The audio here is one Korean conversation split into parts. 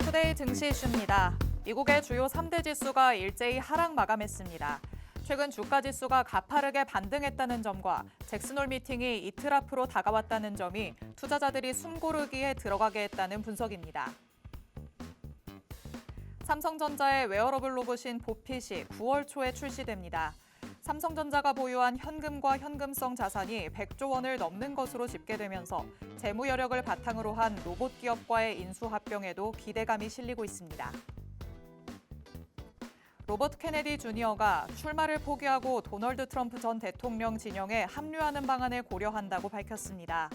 투데이 증시 이슈입니다. 미국의 주요 3대 지수가 일제히 하락 마감했습니다. 최근 주가 지수가 가파르게 반등했다는 점과 잭슨홀 미팅이 이틀 앞으로 다가왔다는 점이 투자자들이 숨고르기에 들어가게 했다는 분석입니다. 삼성전자의 웨어러블 로봇인 보핏이 9월 초에 출시됩니다. 삼성전자가 보유한 현금과 현금성 자산이 100조 원을 넘는 것으로 집계되면서 재무 여력을 바탕으로 한 로봇 기업과의 인수 합병에도 기대감이 실리고 있습니다. 로버트 케네디 주니어가 출마를 포기하고 도널드 트럼프 전 대통령 진영에 합류하는 방안을 고려한다고 밝혔습니다.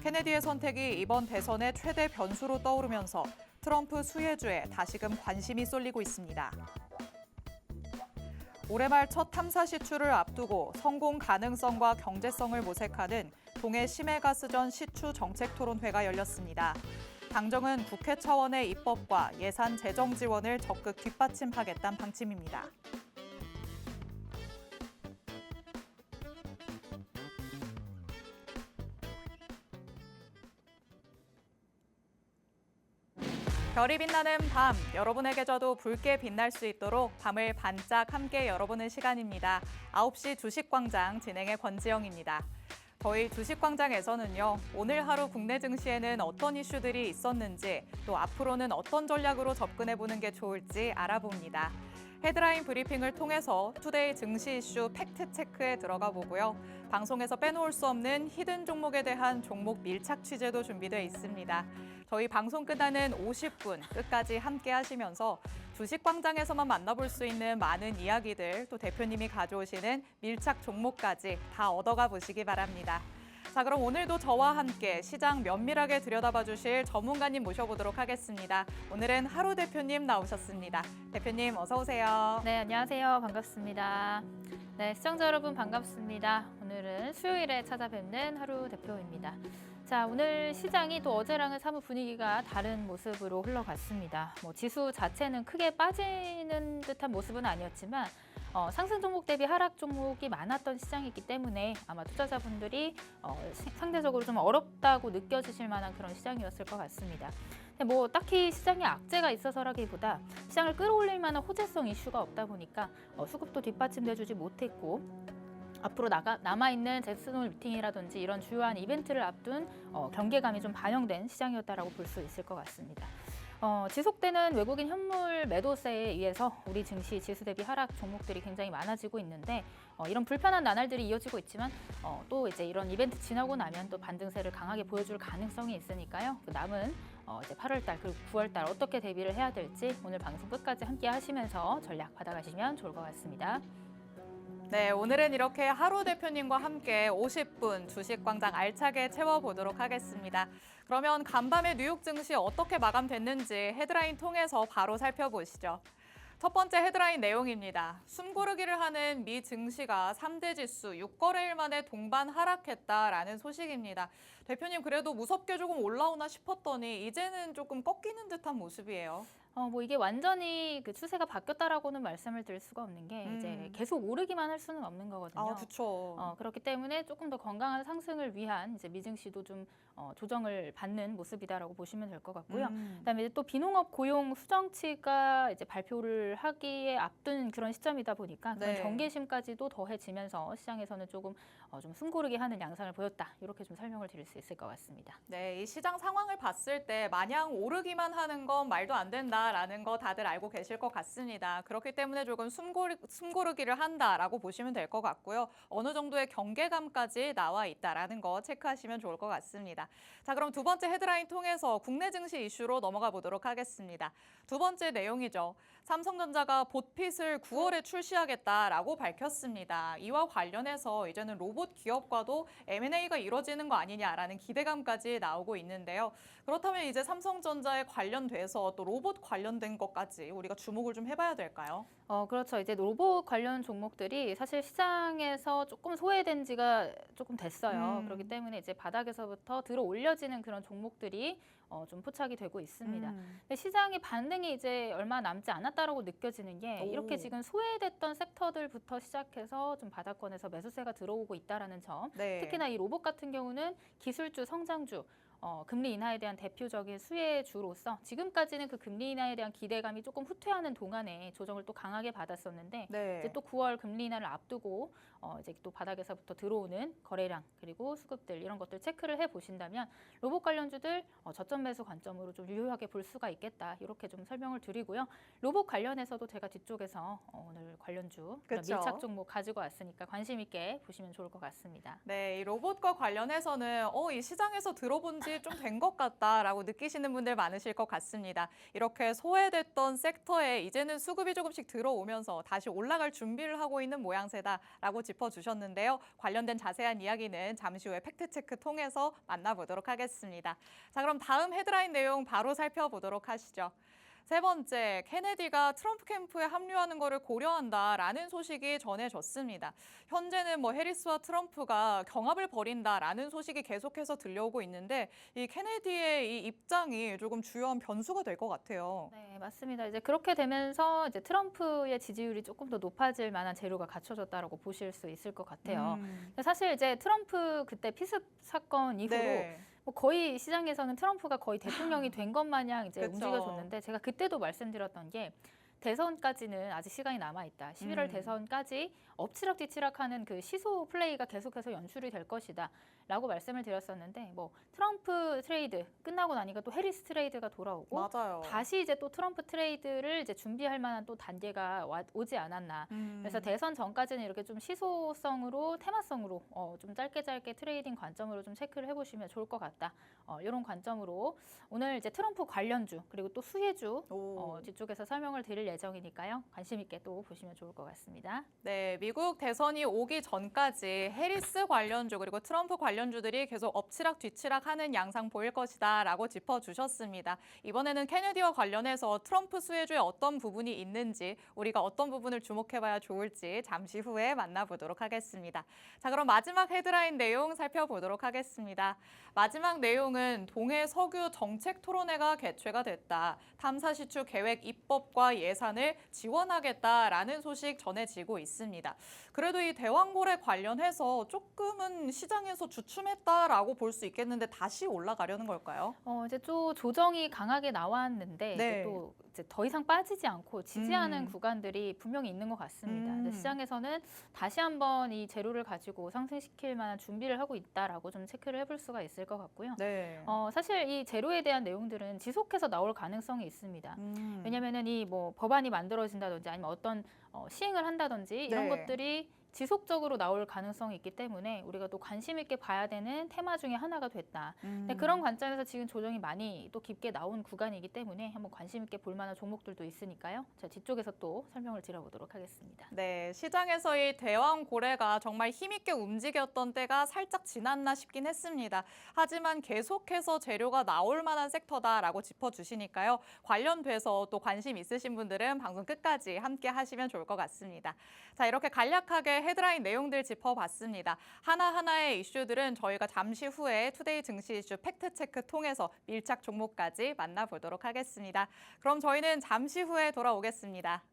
케네디의 선택이 이번 대선의 최대 변수로 떠오르면서 트럼프 수혜주에 다시금 관심이 쏠리고 있습니다. 올해 말 첫 탐사 시추를 앞두고 성공 가능성과 경제성을 모색하는 동해 심해가스전 시추 정책토론회가 열렸습니다. 당정은 국회 차원의 입법과 예산 재정 지원을 적극 뒷받침하겠다는 방침입니다. 별이 빛나는 밤, 여러분에게저도 붉게 빛날 수 있도록 밤을 반짝 함께 열어보는 시간입니다. 9시 주식광장 진행의 권지영입니다. 저희 주식광장에서는요, 오늘 하루 국내 증시에는 어떤 이슈들이 있었는지, 또 앞으로는 어떤 전략으로 접근해보는 게 좋을지 알아봅니다. 헤드라인 브리핑을 통해서 투데이 증시 이슈 팩트체크에 들어가 보고요. 방송에서 빼놓을 수 없는 히든 종목에 대한 종목 밀착 취재도 준비되어 있습니다. 저희 방송 끝나는 50분 끝까지 함께 하시면서 주식광장에서만 만나볼 수 있는 많은 이야기들, 또 대표님이 가져오시는 밀착 종목까지 다 얻어가 보시기 바랍니다. 자, 그럼 오늘도 저와 함께 시장 면밀하게 들여다봐 주실 전문가님 모셔보도록 하겠습니다. 오늘은 하루 대표님 나오셨습니다. 대표님 어서 오세요. 네, 안녕하세요. 반갑습니다. 네, 시청자 여러분 반갑습니다. 오늘은 수요일에 찾아뵙는 하루 대표입니다. 자, 오늘 시장이 또 어제랑은 사뭇 분위기가 다른 모습으로 흘러갔습니다. 지수 자체는 크게 빠지는 듯한 모습은 아니었지만 상승 종목 대비 하락 종목이 많았던 시장이기 때문에 아마 투자자분들이 상대적으로 좀 어렵다고 느껴지실 만한 그런 시장이었을 것 같습니다. 근데 딱히 시장에 악재가 있어서라기보다 시장을 끌어올릴 만한 호재성 이슈가 없다 보니까 수급도 뒷받침돼주지 못했고 앞으로 남아있는 잭슨홀 미팅이라든지 이런 주요한 이벤트를 앞둔 경계감이 좀 반영된 시장이었다라고 볼 수 있을 것 같습니다. 지속되는 외국인 현물 매도세에 의해서 우리 증시 지수 대비 하락 종목들이 굉장히 많아지고 있는데 이런 불편한 나날들이 이어지고 있지만 또 이제 이런 이벤트 지나고 나면 또 반등세를 강하게 보여줄 가능성이 있으니까요. 그 남은 이제 8월달 그리고 9월달 어떻게 대비를 해야 될지 오늘 방송 끝까지 함께 하시면서 전략 받아가시면 좋을 것 같습니다. 네, 오늘은 이렇게 하루 대표님과 함께 50분 주식광장 알차게 채워보도록 하겠습니다. 그러면 간밤에 뉴욕 증시 어떻게 마감됐는지 헤드라인 통해서 바로 살펴보시죠. 첫 번째 헤드라인 내용입니다. 숨고르기를 하는 미 증시가 3대 지수 6거래일 만에 동반 하락했다라는 소식입니다. 대표님 그래도 무섭게 조금 올라오나 싶었더니 이제는 조금 꺾이는 듯한 모습이에요. 이게 완전히 그 추세가 바뀌었다라고는 말씀을 드릴 수가 없는 게 이제 계속 오르기만 할 수는 없는 거거든요. 아, 그렇죠. 그렇기 때문에 조금 더 건강한 상승을 위한 이제 미증시도 좀 조정을 받는 모습이다라고 보시면 될 것 같고요. 그다음에 이제 또 비농업 고용 수정치가 이제 발표를 하기에 앞둔 그런 시점이다 보니까 그런 네. 경계심까지도 더해지면서 시장에서는 조금 좀 숨고르게 하는 양상을 보였다. 이렇게 좀 설명을 드릴 수 있을 것 같습니다. 네, 이 시장 상황을 봤을 때 마냥 오르기만 하는 건 말도 안 된다라는 거 다들 알고 계실 것 같습니다. 그렇기 때문에 조금 숨고르기를 한다라고 보시면 될 것 같고요. 어느 정도의 경계감까지 나와 있다라는 거 체크하시면 좋을 것 같습니다. 자, 그럼 두 번째 헤드라인 통해서 국내 증시 이슈로 넘어가 보도록 하겠습니다. 두 번째 내용이죠. 삼성전자가 보핏을 9월에 출시하겠다라고 밝혔습니다. 이와 관련해서 이제는 로봇 기업과도 M&A가 이루어지는 거 아니냐라는 기대감까지 나오고 있는데요. 그렇다면 이제 삼성전자에 관련돼서 또 로봇 관련된 것까지 우리가 주목을 좀 해봐야 될까요? 그렇죠. 이제 로봇 관련 종목들이 사실 시장에서 조금 소외된 지가 조금 됐어요. 그렇기 때문에 이제 바닥에서부터 들어 올려지는 그런 종목들이 좀 포착이 되고 있습니다. 근데 시장의 반등이 이제 얼마 남지 않았다라고 느껴지는 게 이렇게 지금 소외됐던 섹터들부터 시작해서 좀 바닥권에서 매수세가 들어오고 있다라는 점. 네. 특히나 이 로봇 같은 경우는 기술주, 성장주 금리 인하에 대한 대표적인 수혜주로서 지금까지는 그 금리 인하에 대한 기대감이 조금 후퇴하는 동안에 조정을 또 강하게 받았었는데 네. 이제 또 9월 금리 인하를 앞두고 이제 또 바닥에서부터 들어오는 거래량 그리고 수급들 이런 것들 체크를 해 보신다면 로봇 관련주들 저점 매수 관점으로 좀 유효하게 볼 수가 있겠다 이렇게 좀 설명을 드리고요. 로봇 관련해서도 제가 뒤쪽에서 오늘 관련주 그런 그쵸. 밀착 종목 가지고 왔으니까 관심 있게 보시면 좋을 것 같습니다. 네, 이 로봇과 관련해서는 이 시장에서 들어본 지 좀 된 것 같다라고 느끼시는 분들 많으실 것 같습니다. 이렇게 소외됐던 섹터에 이제는 수급이 조금씩 들어오면서 다시 올라갈 준비를 하고 있는 모양새다라고 짚어주셨는데요. 관련된 자세한 이야기는 잠시 후에 팩트체크 통해서 만나보도록 하겠습니다. 자, 그럼 다음 헤드라인 내용 바로 살펴보도록 하시죠. 세 번째, 케네디가 트럼프 캠프에 합류하는 것을 고려한다라는 소식이 전해졌습니다. 현재는 해리스와 트럼프가 경합을 벌인다라는 소식이 계속해서 들려오고 있는데 이 케네디의 이 입장이 조금 주요한 변수가 될 것 같아요. 네, 맞습니다. 이제 그렇게 되면서 이제 트럼프의 지지율이 조금 더 높아질 만한 재료가 갖춰졌다라고 보실 수 있을 것 같아요. 근데 사실 이제 트럼프 그때 피습 사건 이후로 네. 거의 시장에서는 트럼프가 거의 대통령이 된 것 마냥 이제 그쵸. 움직여줬는데 제가 그때도 말씀드렸던 게 대선까지는 아직 시간이 남아있다. 11월 대선까지 엎치락뒤치락하는 그 시소 플레이가 계속해서 연출이 될 것이다. 라고 말씀을 드렸었는데 트럼프 트레이드 끝나고 나니까 또 해리스 트레이드가 돌아오고 맞아요. 다시 이제 또 트럼프 트레이드를 이제 준비할 만한 또 단계가 오지 않았나. 그래서 대선 전까지는 이렇게 좀 시소성으로 테마성으로 좀 짧게 트레이딩 관점으로 좀 체크를 해보시면 좋을 것 같다. 이런 관점으로 오늘 이제 트럼프 관련주 그리고 또 수혜주 뒤쪽에서 설명을 드릴 예정이니까요. 관심 있게 또 보시면 좋을 것 같습니다. 네, 미국 대선이 오기 전까지 해리스 관련주 그리고 트럼프 관련주들이 계속 엎치락 뒤치락 하는 양상 보일 것이다 라고 짚어주셨습니다. 이번에는 케네디와 관련해서 트럼프 수혜주에 어떤 부분이 있는지 우리가 어떤 부분을 주목해봐야 좋을지 잠시 후에 만나보도록 하겠습니다. 자, 그럼 마지막 헤드라인 내용 살펴보도록 하겠습니다. 마지막 내용은 동해 석유 정책 토론회가 개최가 됐다. 탐사 시추 계획 입법과 예산을 지원하겠다라는 소식 전해지고 있습니다. 그래도 이 대왕고래 관련해서 조금은 시장에서 주춤했다라고 볼 수 있겠는데 다시 올라가려는 걸까요? 이제 또 조정이 강하게 나왔는데 네. 이제 또 이제 더 이상 빠지지 않고 지지하는 구간들이 분명히 있는 것 같습니다. 근데 시장에서는 다시 한번 이 재료를 가지고 상승시킬 만한 준비를 하고 있다라고 좀 체크를 해볼 수가 있을 것 같고요. 네. 사실 이 재료에 대한 내용들은 지속해서 나올 가능성이 있습니다. 왜냐면은 이 법안이 만들어진다든지 아니면 어떤 시행을 한다든지 이런 네. 것들이 지속적으로 나올 가능성이 있기 때문에 우리가 또 관심 있게 봐야 되는 테마 중에 하나가 됐다. 근데 그런 관점에서 지금 조정이 많이 또 깊게 나온 구간이기 때문에 한번 관심 있게 볼 만한 종목들도 있으니까요. 자, 뒤쪽에서 또 설명을 드려보도록 하겠습니다. 네, 시장에서의 대왕고래가 정말 힘있게 움직였던 때가 살짝 지났나 싶긴 했습니다. 하지만 계속해서 재료가 나올 만한 섹터다라고 짚어주시니까요. 관련돼서 또 관심 있으신 분들은 방송 끝까지 함께 하시면 좋을 것 같습니다. 자, 이렇게 간략하게 헤드라인 내용들 짚어봤습니다. 하나하나의 이슈들은 저희가 잠시 후에 투데이 증시 이슈 팩트체크 통해서 밀착 종목까지 만나보도록 하겠습니다. 그럼 저희는 잠시 후에 돌아오겠습니다.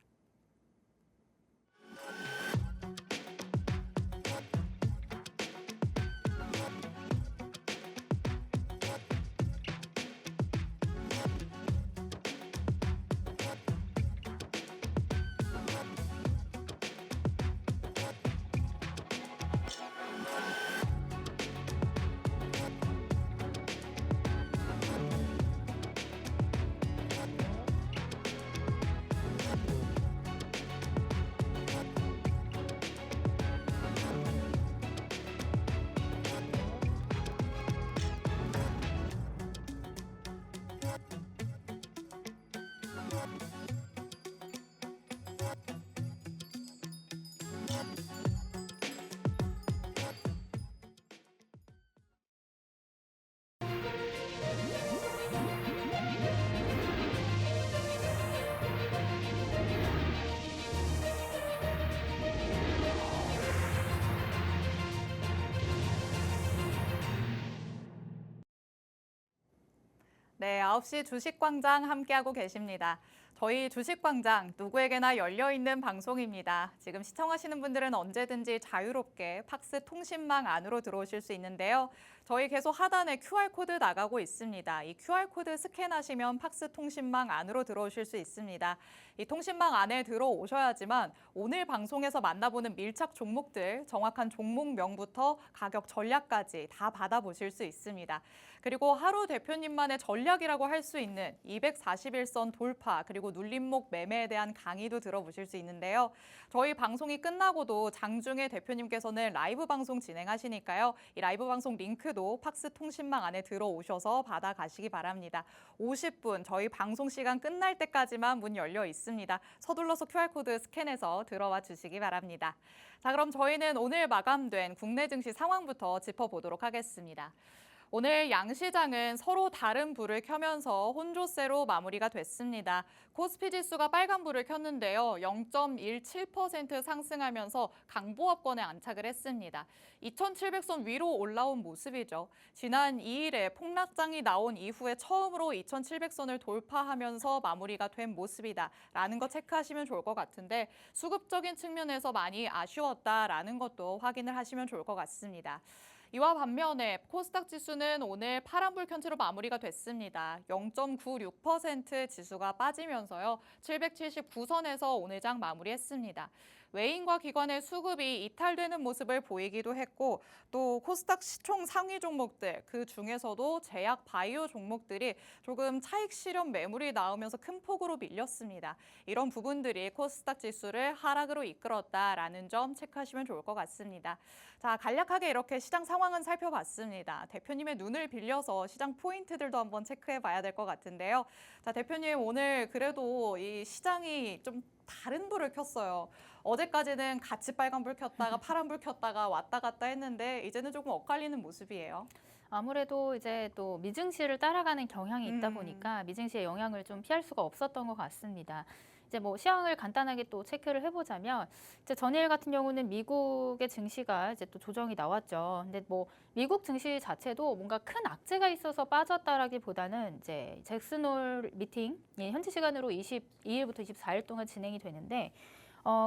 네, 9시 주식광장 함께하고 계십니다. 저희 주식광장 누구에게나 열려있는 방송입니다. 지금 시청하시는 분들은 언제든지 자유롭게 팍스 통신망 안으로 들어오실 수 있는데요. 저희 계속 하단에 QR코드 나가고 있습니다. 이 QR코드 스캔하시면 팍스 통신망 안으로 들어오실 수 있습니다. 이 통신망 안에 들어오셔야지만 오늘 방송에서 만나보는 밀착 종목들, 정확한 종목명부터 가격 전략까지 다 받아보실 수 있습니다. 그리고 하루 대표님만의 전략이라고 할 수 있는 241선 돌파 그리고 눌림목 매매에 대한 강의도 들어보실 수 있는데요. 저희 방송이 끝나고도 장중에 대표님께서는 라이브 방송 진행하시니까요. 이 라이브 방송 링크도 팍스 통신망 안에 들어오셔서 받아가시기 바랍니다. 50분 저희 방송 시간 끝날 때까지만 문 열려 있습니다. 서둘러서 QR코드 스캔해서 들어와 주시기 바랍니다. 자, 그럼 저희는 오늘 마감된 국내 증시 상황부터 짚어보도록 하겠습니다. 오늘 양시장은 서로 다른 불을 켜면서 혼조세로 마무리가 됐습니다. 코스피 지수가 빨간 불을 켰는데요. 0.17% 상승하면서 강보합권에 안착을 했습니다. 2700선 위로 올라온 모습이죠. 지난 2일에 폭락장이 나온 이후에 처음으로 2700선을 돌파하면서 마무리가 된 모습이다라는 거 체크하시면 좋을 것 같은데 수급적인 측면에서 많이 아쉬웠다라는 것도 확인을 하시면 좋을 것 같습니다. 이와 반면에 코스닥 지수는 오늘 파란불 켠 채로 마무리가 됐습니다. 0.96% 지수가 빠지면서요. 779선에서 오늘 장 마무리했습니다. 외인과 기관의 수급이 이탈되는 모습을 보이기도 했고 또 코스닥 시총 상위 종목들 그 중에서도 제약 바이오 종목들이 조금 차익 실현 매물이 나오면서 큰 폭으로 밀렸습니다. 이런 부분들이 코스닥 지수를 하락으로 이끌었다라는 점 체크하시면 좋을 것 같습니다. 자, 간략하게 이렇게 시장 상황은 살펴봤습니다. 대표님의 눈을 빌려서 시장 포인트들도 한번 체크해 봐야 될 것 같은데요. 자, 대표님 오늘 그래도 이 시장이 좀 다른 불을 켰어요. 어제까지는 같이 빨간불 켰다가 파란불 켰다가 왔다 갔다 했는데 이제는 조금 엇갈리는 모습이에요. 아무래도 이제 또 미증시를 따라가는 경향이 있다 보니까 미증시의 영향을 좀 피할 수가 없었던 것 같습니다. 이제 뭐 시황을 간단하게 또 체크를 해보자면 이제 전일 같은 경우는 미국의 증시가 이제 또 조정이 나왔죠. 근데 뭐 미국 증시 자체도 뭔가 큰 악재가 있어서 빠졌다라기보다는 이제 잭슨홀 미팅 현지 시간으로 22일부터 24일 동안 진행이 되는데.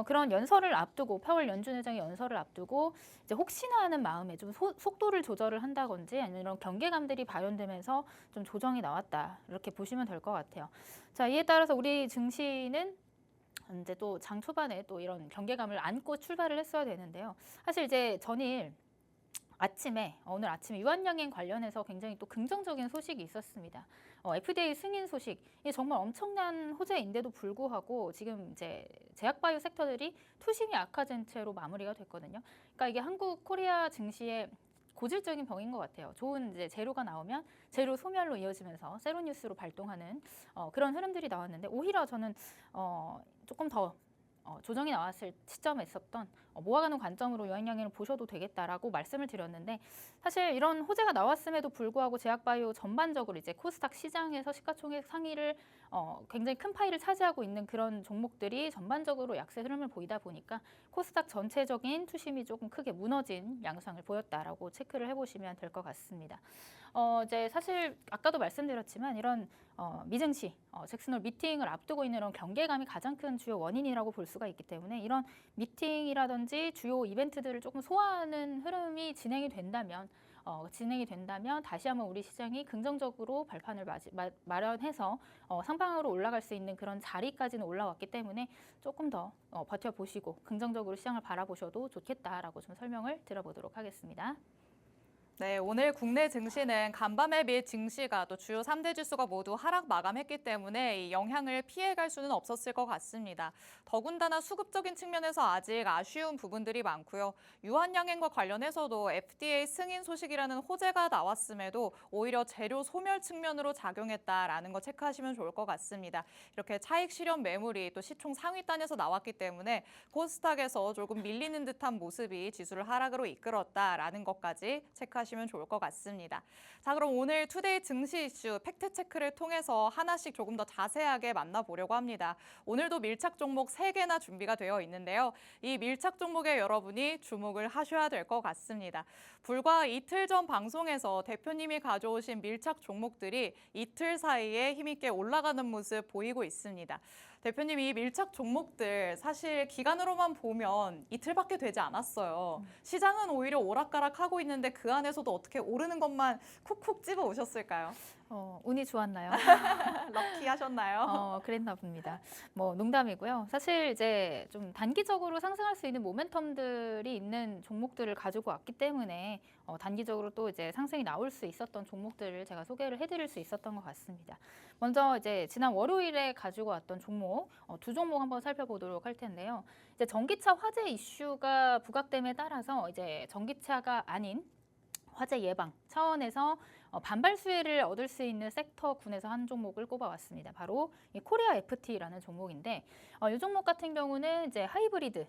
그런 연설을 앞두고 파월 연준 의장의 연설을 앞두고 이제 혹시나 하는 마음에 좀 속도를 조절을 한다든지 아니면 이런 경계감들이 발현되면서 좀 조정이 나왔다 이렇게 보시면 될 것 같아요. 자, 이에 따라서 우리 증시는 이제 또 장 초반에 또 이런 경계감을 안고 출발을 했어야 되는데요. 사실 이제 전일 오늘 아침에 유한양행 관련해서 굉장히 또 긍정적인 소식이 있었습니다. FDA 승인 소식, 이게 정말 엄청난 호재인데도 불구하고 지금 이제 제약바이오 섹터들이 투심이 악화된 채로 마무리가 됐거든요. 그러니까 이게 한국 코리아 증시의 고질적인 병인 것 같아요. 좋은 이제 재료가 나오면 재료 소멸로 이어지면서 세로뉴스로 발동하는 그런 흐름들이 나왔는데 오히려 저는 조금 더 조정이 나왔을 시점에 있었던 모아가는 관점으로 유한양행을 보셔도 되겠다라고 말씀을 드렸는데 사실 이런 호재가 나왔음에도 불구하고 제약바이오 전반적으로 이제 코스닥 시장에서 시가총액 상위를 굉장히 큰 파이를 차지하고 있는 그런 종목들이 전반적으로 약세 흐름을 보이다 보니까 코스닥 전체적인 투심이 조금 크게 무너진 양상을 보였다라고 체크를 해보시면 될 것 같습니다. 이제 사실 아까도 말씀드렸지만 이런 미증시, 잭슨홀 미팅을 앞두고 있는 이런 경계감이 가장 큰 주요 원인이라고 볼 수가 있기 때문에 이런 미팅이라든지 주요 이벤트들을 조금 소화하는 흐름이 진행이 된다면 다시 한번 우리 시장이 긍정적으로 발판을 마련해서 상방으로 올라갈 수 있는 그런 자리까지는 올라왔기 때문에 조금 더 버텨보시고 긍정적으로 시장을 바라보셔도 좋겠다라고 좀 설명을 드려보도록 하겠습니다. 네, 오늘 국내 증시는 간밤에 비해 증시가 또 주요 3대 지수가 모두 하락 마감했기 때문에 이 영향을 피해갈 수는 없었을 것 같습니다. 더군다나 수급적인 측면에서 아직 아쉬운 부분들이 많고요. 유한양행과 관련해서도 FDA 승인 소식이라는 호재가 나왔음에도 오히려 재료 소멸 측면으로 작용했다라는 거 체크하시면 좋을 것 같습니다. 이렇게 차익 실현 매물이 또 시총 상위 단에서 나왔기 때문에 코스닥에서 조금 밀리는 듯한 모습이 지수를 하락으로 이끌었다라는 것까지 체크하시면 참고하시면 좋을 것 같습니다. 자, 그럼 오늘 투데이 증시 이슈 팩트체크를 통해서 하나씩 조금 더 자세하게 만나보려고 합니다. 오늘도 밀착 종목 3개나 준비가 되어 있는데요. 이 밀착 종목에 여러분이 주목을 하셔야 될 것 같습니다. 불과 이틀 전 방송에서 대표님이 가져오신 밀착 종목들이 이틀 사이에 힘있게 올라가는 모습 보이고 있습니다. 대표님, 이 밀착 종목들 사실 기간으로만 보면 이틀밖에 되지 않았어요. 시장은 오히려 오락가락하고 있는데 그 안에서도 어떻게 오르는 것만 쿡쿡 집어 오셨을까요? 운이 좋았나요? 럭키하셨나요? 그랬나 봅니다. 뭐 농담이고요. 사실 이제 좀 단기적으로 상승할 수 있는 모멘텀들이 있는 종목들을 가지고 왔기 때문에 단기적으로 또 이제 상승이 나올 수 있었던 종목들을 제가 소개를 해드릴 수 있었던 것 같습니다. 먼저 이제 지난 월요일에 가지고 왔던 종목 두 종목 한번 살펴보도록 할 텐데요. 이제 전기차 화재 이슈가 부각됨에 따라서 이제 전기차가 아닌 화재 예방 차원에서 반발 수혜를 얻을 수 있는 섹터군에서 한 종목을 꼽아왔습니다. 바로 이 코리아 FT라는 종목인데 이 종목 같은 경우는 이제 하이브리드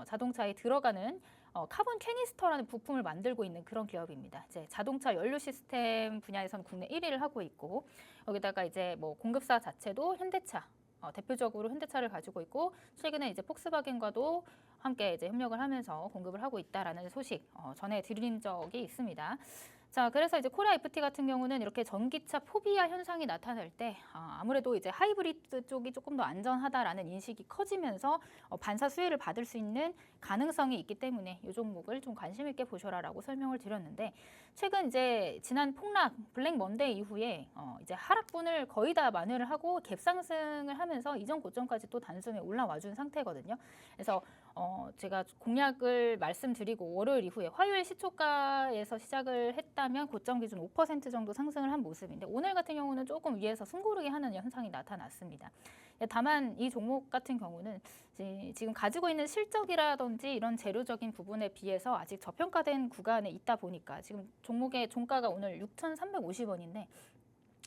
자동차에 들어가는 카본 캐니스터라는 부품을 만들고 있는 그런 기업입니다. 이제 자동차 연료 시스템 분야에서는 국내 1위를 하고 있고 여기다가 이제 뭐 공급사 자체도 현대차 대표적으로 현대차를 가지고 있고 최근에 이제 폭스바겐과도 함께 이제 협력을 하면서 공급을 하고 있다라는 소식 전해 드린 적이 있습니다. 자, 그래서 이제 코리아 FT 같은 경우는 이렇게 전기차 포비아 현상이 나타날 때 아무래도 이제 하이브리드 쪽이 조금 더 안전하다라는 인식이 커지면서 반사 수혜를 받을 수 있는 가능성이 있기 때문에 이 종목을 좀 관심 있게 보셔라라고 설명을 드렸는데 최근 이제 지난 폭락 블랙 먼데이 이후에 이제 하락분을 거의 다 만회를 하고 갭 상승을 하면서 이전 고점까지 또 단숨에 올라와 준 상태거든요. 그래서 제가 공략을 말씀드리고 월요일 이후에 화요일 시초가에서 시작을 했다면 고점 기준 5% 정도 상승을 한 모습인데 오늘 같은 경우는 조금 위에서 숨고르게 하는 현상이 나타났습니다. 다만 이 종목 같은 경우는 지금 가지고 있는 실적이라든지 이런 재료적인 부분에 비해서 아직 저평가된 구간에 있다 보니까 지금 종목의 종가가 오늘 6,350원인데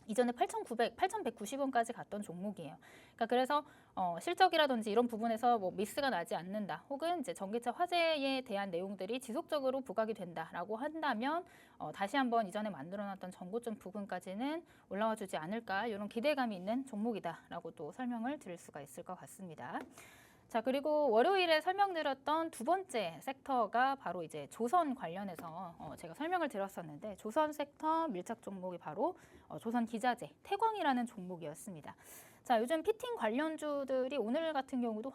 이전에 8,190원까지 갔던 종목이에요. 그러니까 그래서 실적이라든지 이런 부분에서 뭐 미스가 나지 않는다, 혹은 이제 전기차 화재에 대한 내용들이 지속적으로 부각이 된다라고 한다면 다시 한번 이전에 만들어놨던 전고점 부근까지는 올라와주지 않을까 이런 기대감이 있는 종목이다라고 또 설명을 드릴 수가 있을 것 같습니다. 자, 그리고 월요일에 설명드렸던 두 번째 섹터가 바로 이제 조선 관련해서 제가 설명을 드렸었는데 조선 섹터 밀착 종목이 바로 조선 기자재 태광이라는 종목이었습니다. 자, 요즘 피팅 관련주들이 오늘 같은 경우도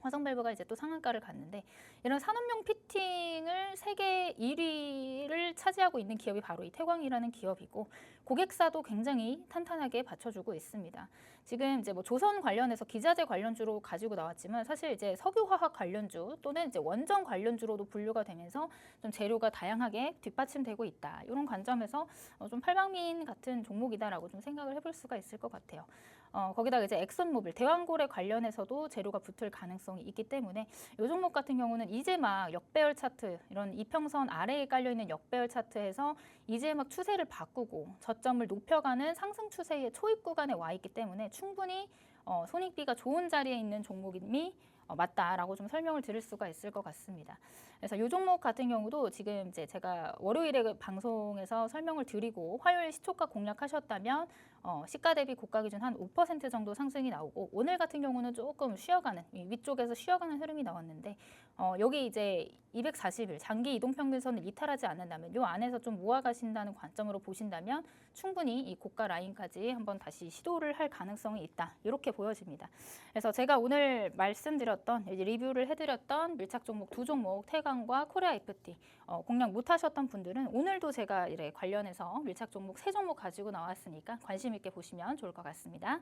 화성밸브가 이제 또 상한가를 갔는데 이런 산업용 피팅을 세계 1위를 차지하고 있는 기업이 바로 이 태광이라는 기업이고 고객사도 굉장히 탄탄하게 받쳐주고 있습니다. 지금 이제 뭐 조선 관련해서 기자재 관련주로 가지고 나왔지만 사실 이제 석유화학 관련주 또는 이제 원전 관련주로도 분류가 되면서 좀 재료가 다양하게 뒷받침되고 있다. 이런 관점에서 좀 팔방미인 같은 종목이다라고 좀 생각을 해볼 수가 있을 것 같아요. 거기다가 이제 엑선모빌, 대왕고래 관련해서도 재료가 붙을 가능성이 있기 때문에 이 종목 같은 경우는 이제 막 역배열 차트, 이런 이평선 아래에 깔려 있는 역배열 차트에서 이제 막 추세를 바꾸고 저점을 높여가는 상승 추세의 초입 구간에 와 있기 때문에 충분히 손익비가 좋은 자리에 있는 종목임이 맞다라고 좀 설명을 드릴 수가 있을 것 같습니다. 그래서 이 종목 같은 경우도 지금 이제 제가 월요일에 그 방송에서 설명을 드리고 화요일 시초가 공략하셨다면 시가 대비 고가 기준 한 5% 정도 상승이 나오고 오늘 같은 경우는 조금 쉬어가는 위쪽에서 쉬어가는 흐름이 나왔는데 여기 이제 240일 장기 이동평균선을 이탈하지 않는다면 이 안에서 좀 모아가신다는 관점으로 보신다면 충분히 이 고가 라인까지 한번 다시 시도를 할 가능성이 있다 이렇게 보여집니다. 그래서 제가 오늘 말씀드렸던 리뷰를 해드렸던 밀착 종목 두 종목 태광과 코리아 FT 공략 못하셨던 분들은 오늘도 제가 이래 관련해서 밀착 종목 세 종목 가지고 나왔으니까 관심 있게 보시면 좋을 것 같습니다.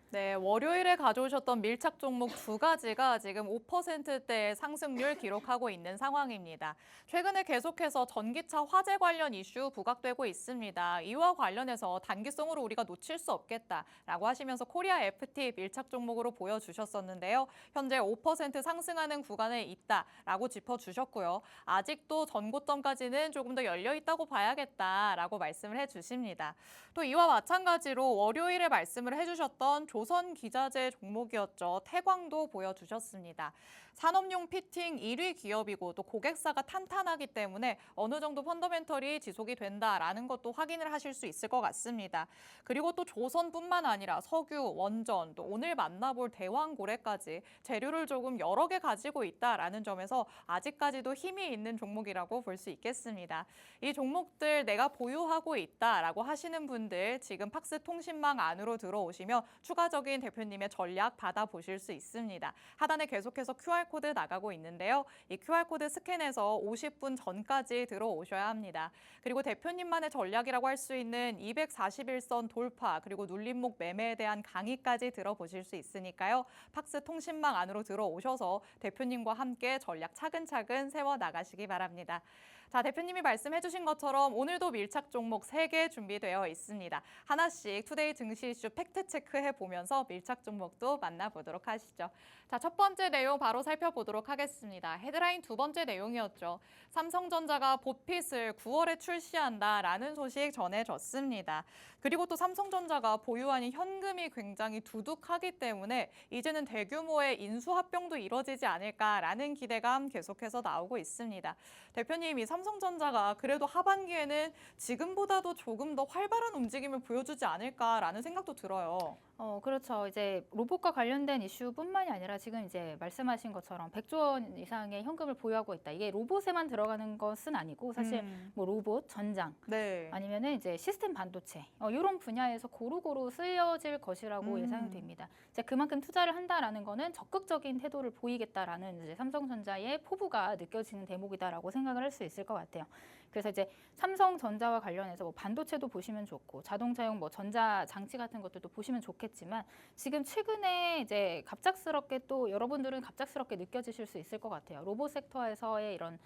네, 월요일에 가져오셨던 밀착 종목 두 가지가 지금 5%대의 상승률 기록하고 있는 상황입니다. 최근에 계속해서 전기차 화재 관련 이슈 부각되고 있습니다. 이와 관련해서 단기성으로 우리가 놓칠 수 없겠다라고 하시면서 코리아 FT 밀착 종목으로 보여주셨었는데요. 현재 5% 상승하는 구간에 있다라고 짚어주셨고요. 아직도 전고점까지는 조금 더 열려 있다고 봐야겠다라고 말씀을 해주십니다. 또 이와 마찬가지로 월요일에 말씀을 해주셨던 조선 기자재 종목이었죠. 태광도 보여주셨습니다. 산업용 피팅 1위 기업이고 또 고객사가 탄탄하기 때문에 어느 정도 펀더멘털이 지속이 된다라는 것도 확인을 하실 수 있을 것 같습니다. 그리고 또 조선뿐만 아니라 석유, 원전, 또 오늘 만나볼 대왕고래까지 재료를 조금 여러 개 가지고 있다라는 점에서 아직까지도 힘이 있는 종목이라고 볼 수 있겠습니다. 이 종목들 내가 보유하고 있다라고 하시는 분들 지금 팍스 통신망 안으로 들어오시면 추가적인 대표님의 전략 받아보실 수 있습니다. 하단에 계속해서 QR코드 나가고 있는데요. 이 QR코드 스캔해서 50분 전까지 들어오셔야 합니다. 그리고 대표님만의 전략이라고 할 수 있는 241선 돌파 그리고 눌림목 매매에 대한 강의까지 들어보실 수 있으니까요. 팍스 통신망 안으로 들어오셔서 대표님과 함께 전략 차근차근 세워나가시기 바랍니다. 자, 대표님이 말씀해 주신 것처럼 오늘도 밀착 종목 3개 준비되어 있습니다. 하나씩 투데이 증시 이슈 팩트 체크해 보면서 밀착 종목도 만나보도록 하시죠. 자, 첫 번째 내용 바로 살펴보도록 하겠습니다. 헤드라인 두 번째 내용이었죠. 삼성전자가 보핏을 9월에 출시한다라는 소식 전해졌습니다. 그리고 또 삼성전자가 보유하는 현금이 굉장히 두둑하기 때문에 이제는 대규모의 인수합병도 이뤄지지 않을까라는 기대감 계속해서 나오고 있습니다. 대표님이 삼성전자가 그래도 하반기에는 지금보다도 조금 더 활발한 움직임을 보여주지 않을까라는 생각도 들어요. 그렇죠. 이제 로봇과 관련된 이슈뿐만이 아니라 지금 이제 말씀하신 것처럼 100조 원 이상의 현금을 보유하고 있다. 이게 로봇에만 들어가는 것은 아니고 사실 뭐 로봇, 전장, 네. 아니면은 이제 시스템 반도체 이런 분야에서 고루고루 쓰여질 것이라고 예상이 됩니다. 이제 그만큼 투자를 한다라는 거는 적극적인 태도를 보이겠다라는 이제 삼성전자의 포부가 느껴지는 대목이다라고 생각을 할 수 있을 것 같아요. 그래서 이제 삼성전자와 관련해서 뭐 반도체도 보시면 좋고 자동차용 뭐 전자 장치 같은 것들도 보시면 좋겠지만 지금 최근에 이제 갑작스럽게 또 여러분들은 갑작스럽게 느껴지실 수 있을 것 같아요. 로봇 섹터에서의 이런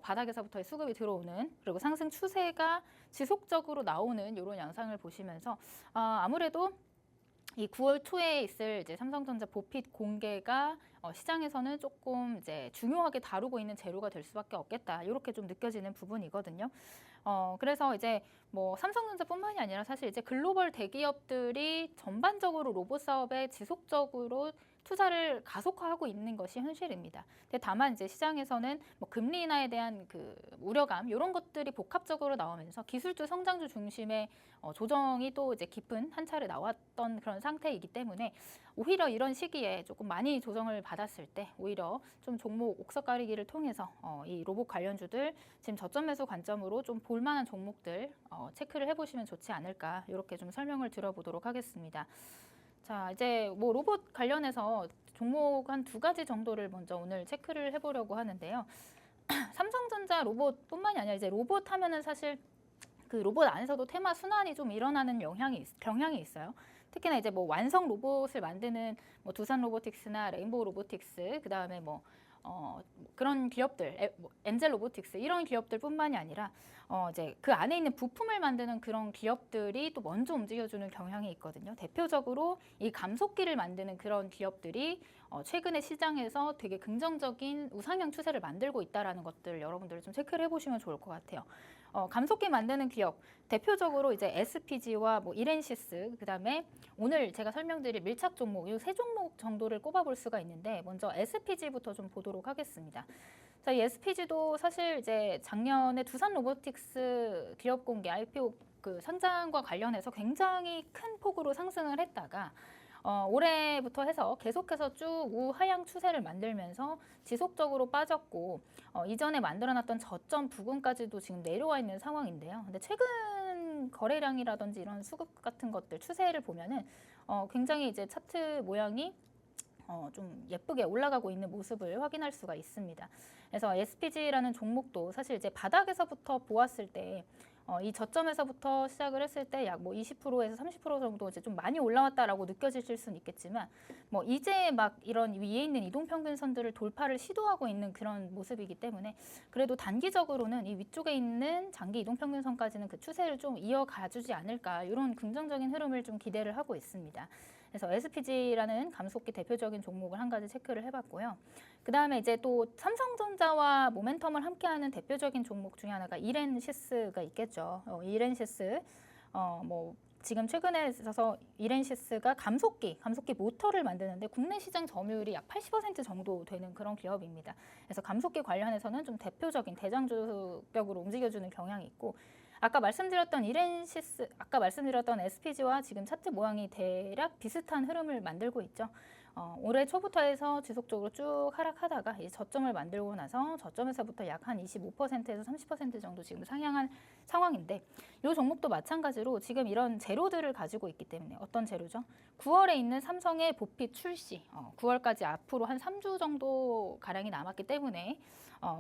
바닥에서부터의 수급이 들어오는 그리고 상승 추세가 지속적으로 나오는 이런 양상을 보시면서 아무래도 이 9월 초에 있을 이제 삼성전자 보핏 공개가 시장에서는 조금 이제 중요하게 다루고 있는 재료가 될 수밖에 없겠다. 이렇게 좀 느껴지는 부분이거든요. 그래서 이제 뭐 삼성전자뿐만이 아니라 사실 이제 글로벌 대기업들이 전반적으로 로봇 사업에 지속적으로 투자를 가속화하고 있는 것이 현실입니다. 근데 다만 이제 시장에서는 뭐 금리 인하에 대한 그 우려감 이런 것들이 복합적으로 나오면서 기술주 성장주 중심의 조정이 또 이제 깊은 한 차례 나왔던 그런 상태이기 때문에 오히려 이런 시기에 조금 많이 조정을 받았을 때 오히려 좀 종목 옥석 가리기를 통해서 이 로봇 관련주들 지금 저점 매수 관점으로 좀 볼만한 종목들 체크를 해보시면 좋지 않을까 이렇게 좀 설명을 드려보도록 하겠습니다. 자, 이제 뭐 로봇 관련해서 종목 한 2가지 정도를 먼저 오늘 체크를 해보려고 하는데요. 삼성전자 로봇뿐만이 아니라 이제 로봇 하면은 사실 그 로봇 안에서도 테마 순환이 좀 일어나는 경향이 있어요. 특히나 이제 뭐 완성 로봇을 만드는 뭐 두산 로보틱스나 레인보우 로보틱스, 그 다음에 뭐 그런 기업들, 엔젤 로보틱스 이런 기업들뿐만이 아니라 이제 그 안에 있는 부품을 만드는 그런 기업들이 또 먼저 움직여주는 경향이 있거든요. 대표적으로 이 감속기를 만드는 그런 기업들이 최근에 시장에서 되게 긍정적인 우상향 추세를 만들고 있다라는 것들 여러분들 좀 체크를 해보시면 좋을 것 같아요. 감속기 만드는 기업 대표적으로 이제 SPG와 뭐 이렌시스 그다음에 오늘 제가 설명드릴 밀착 종목 이 3종목 정도를 꼽아볼 수가 있는데 먼저 SPG부터 좀 보도록 하겠습니다. 자, 이 SPG도 사실 이제 작년에 두산 로보틱스 기업 공개 IPO 그 상장과 관련해서 굉장히 큰 폭으로 상승을 했다가 올해부터 해서 계속해서 쭉 우하향 추세를 만들면서 지속적으로 빠졌고 이전에 만들어놨던 저점 부근까지도 지금 내려와 있는 상황인데요. 근데 최근 거래량이라든지 이런 수급 같은 것들 추세를 보면은 굉장히 이제 차트 모양이 좀 예쁘게 올라가고 있는 모습을 확인할 수가 있습니다. 그래서 SPG라는 종목도 사실 이제 바닥에서부터 보았을 때 이 저점에서부터 시작을 했을 때 약 뭐 20%에서 30% 정도 이제 좀 많이 올라왔다라고 느껴지실 수는 있겠지만 뭐 이제 막 이런 위에 있는 이동평균선들을 돌파를 시도하고 있는 그런 모습이기 때문에 그래도 단기적으로는 이 위쪽에 있는 장기 이동평균선까지는 그 추세를 좀 이어가주지 않을까 이런 긍정적인 흐름을 좀 기대를 하고 있습니다. 그래서 SPG라는 감속기 대표적인 종목을 한 가지 체크를 해봤고요. 그 다음에 이제 또 삼성전자와 모멘텀을 함께하는 대표적인 종목 중에 하나가 이렌시스가 있겠죠. 이렌시스 뭐 지금 최근에 있어서 이렌시스가 감속기 모터를 만드는데 국내 시장 점유율이 약 80% 정도 되는 그런 기업입니다. 그래서 감속기 관련해서는 좀 대표적인 대장주격으로 움직여주는 경향이 있고 아까 말씀드렸던 SPG와 지금 차트 모양이 대략 비슷한 흐름을 만들고 있죠. 올해 초부터 해서 지속적으로 쭉 하락하다가 이제 저점을 만들고 나서 저점에서부터 약 한 25%에서 30% 정도 지금 상향한 상황인데 이 종목도 마찬가지로 지금 이런 재료들을 가지고 있기 때문에 어떤 재료죠? 9월에 있는 삼성의 보피 출시, 9월까지 앞으로 한 3주 정도 가량이 남았기 때문에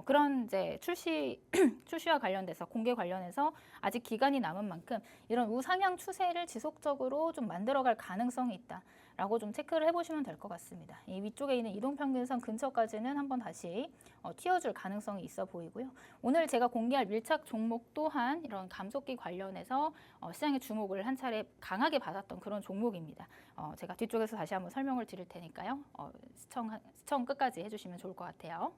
그런 이제 출시와 관련돼서 공개 관련해서 아직 기간이 남은 만큼 이런 우상향 추세를 지속적으로 좀 만들어갈 가능성이 있다라고 좀 체크를 해보시면 될 것 같습니다. 이 위쪽에 있는 이동평균선 근처까지는 한번 다시 튀어줄 가능성이 있어 보이고요. 오늘 제가 공개할 밀착 종목 또한 이런 감속기 관련해서 시장의 주목을 한 차례 강하게 받았던 그런 종목입니다. 제가 뒤쪽에서 다시 한번 설명을 드릴 테니까요. 시청 끝까지 해주시면 좋을 것 같아요.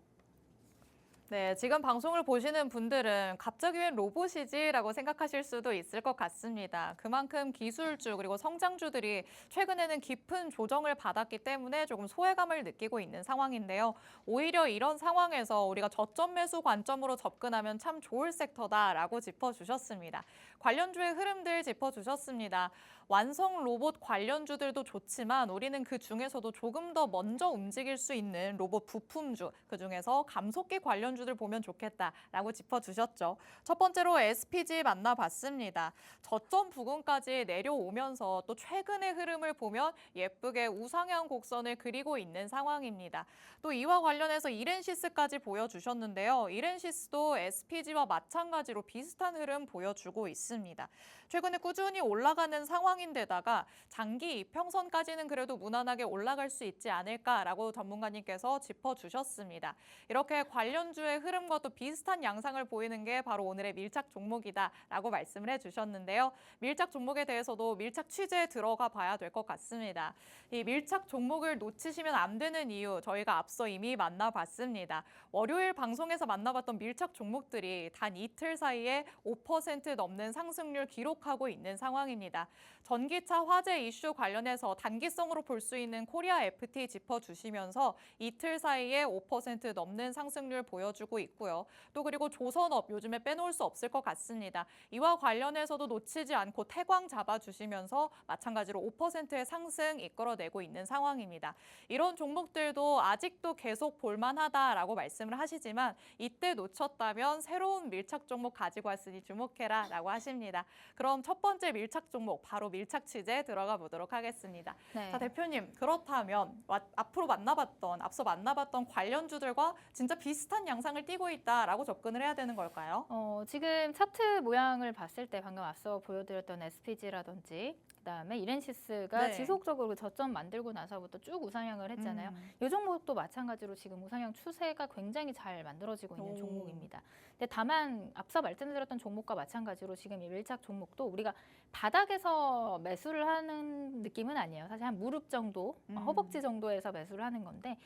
네, 지금 방송을 보시는 분들은 갑자기 웬 로봇이지라고 생각하실 수도 있을 것 같습니다. 그만큼 기술주 그리고 성장주들이 최근에는 깊은 조정을 받았기 때문에 조금 소외감을 느끼고 있는 상황인데요. 오히려 이런 상황에서 우리가 저점 매수 관점으로 접근하면 참 좋을 섹터다라고 짚어주셨습니다. 관련주의 흐름들 짚어주셨습니다. 완성 로봇 관련주들도 좋지만 우리는 그 중에서도 조금 더 먼저 움직일 수 있는 로봇 부품주, 그중에서 감속기 관련주들 보면 좋겠다라고 짚어주셨죠. 첫 번째로 SPG 만나봤습니다. 저점 부근까지 내려오면서 또 최근의 흐름을 보면 예쁘게 우상향 곡선을 그리고 있는 상황입니다. 또 이와 관련해서 이렌시스까지 보여주셨는데요. 이렌시스도 SPG와 마찬가지로 비슷한 흐름 보여주고 있습니다. 최근에 꾸준히 올라가는 상황인데다가 장기 이평선까지는 그래도 무난하게 올라갈 수 있지 않을까라고 전문가님께서 짚어주셨습니다. 이렇게 관련주의 흐름과 또 비슷한 양상을 보이는 게 바로 오늘의 밀착 종목이다라고 말씀을 해주셨는데요. 밀착 종목에 대해서도 밀착 취재에 들어가 봐야 될 것 같습니다. 이 밀착 종목을 놓치시면 안 되는 이유 저희가 앞서 이미 만나봤습니다. 월요일 방송에서 만나봤던 밀착 종목들이 단 이틀 사이에 5% 넘는 상승률 기록하고 있는 상황입니다. 전기차 화재 이슈 관련해서 단기성으로 볼 수 있는 코리아 FT 짚어주시면서 이틀 사이에 5% 넘는 상승률 보여주고 있고요. 또 그리고 조선업 요즘에 빼놓을 수 없을 것 같습니다. 이와 관련해서도 놓치지 않고 태광 잡아주시면서 마찬가지로 5%의 상승 이끌어내고 있는 상황입니다. 이런 종목들도 아직도 계속 볼만하다라고 말씀을 하시지만 이때 놓쳤다면 새로운 밀착 종목 가지고 왔으니 주목해라 라고 하십니다. 그럼 첫 번째 밀착 종목 바로 밀착 취재 들어가 보도록 하겠습니다. 네. 자, 대표님 그렇다면 앞서 만나봤던 관련주들과 진짜 비슷한 양상을 띠고 있다라고 접근을 해야 되는 걸까요? 지금 차트 모양을 봤을 때 방금 앞서 보여드렸던 SPG라든지 그다음에 이렌시스가 네. 지속적으로 저점 만들고 나서부터 쭉 우상향을 했잖아요. 이 종목도 마찬가지로 지금 우상향 추세가 굉장히 잘 만들어지고 있는 오. 종목입니다. 근데 다만 앞서 말씀드렸던 종목과 마찬가지로 지금 이 밀착 종목도 우리가 바닥에서 매수를 하는 느낌은 아니에요. 사실 한 무릎 정도, 허벅지 정도에서 매수를 하는 건데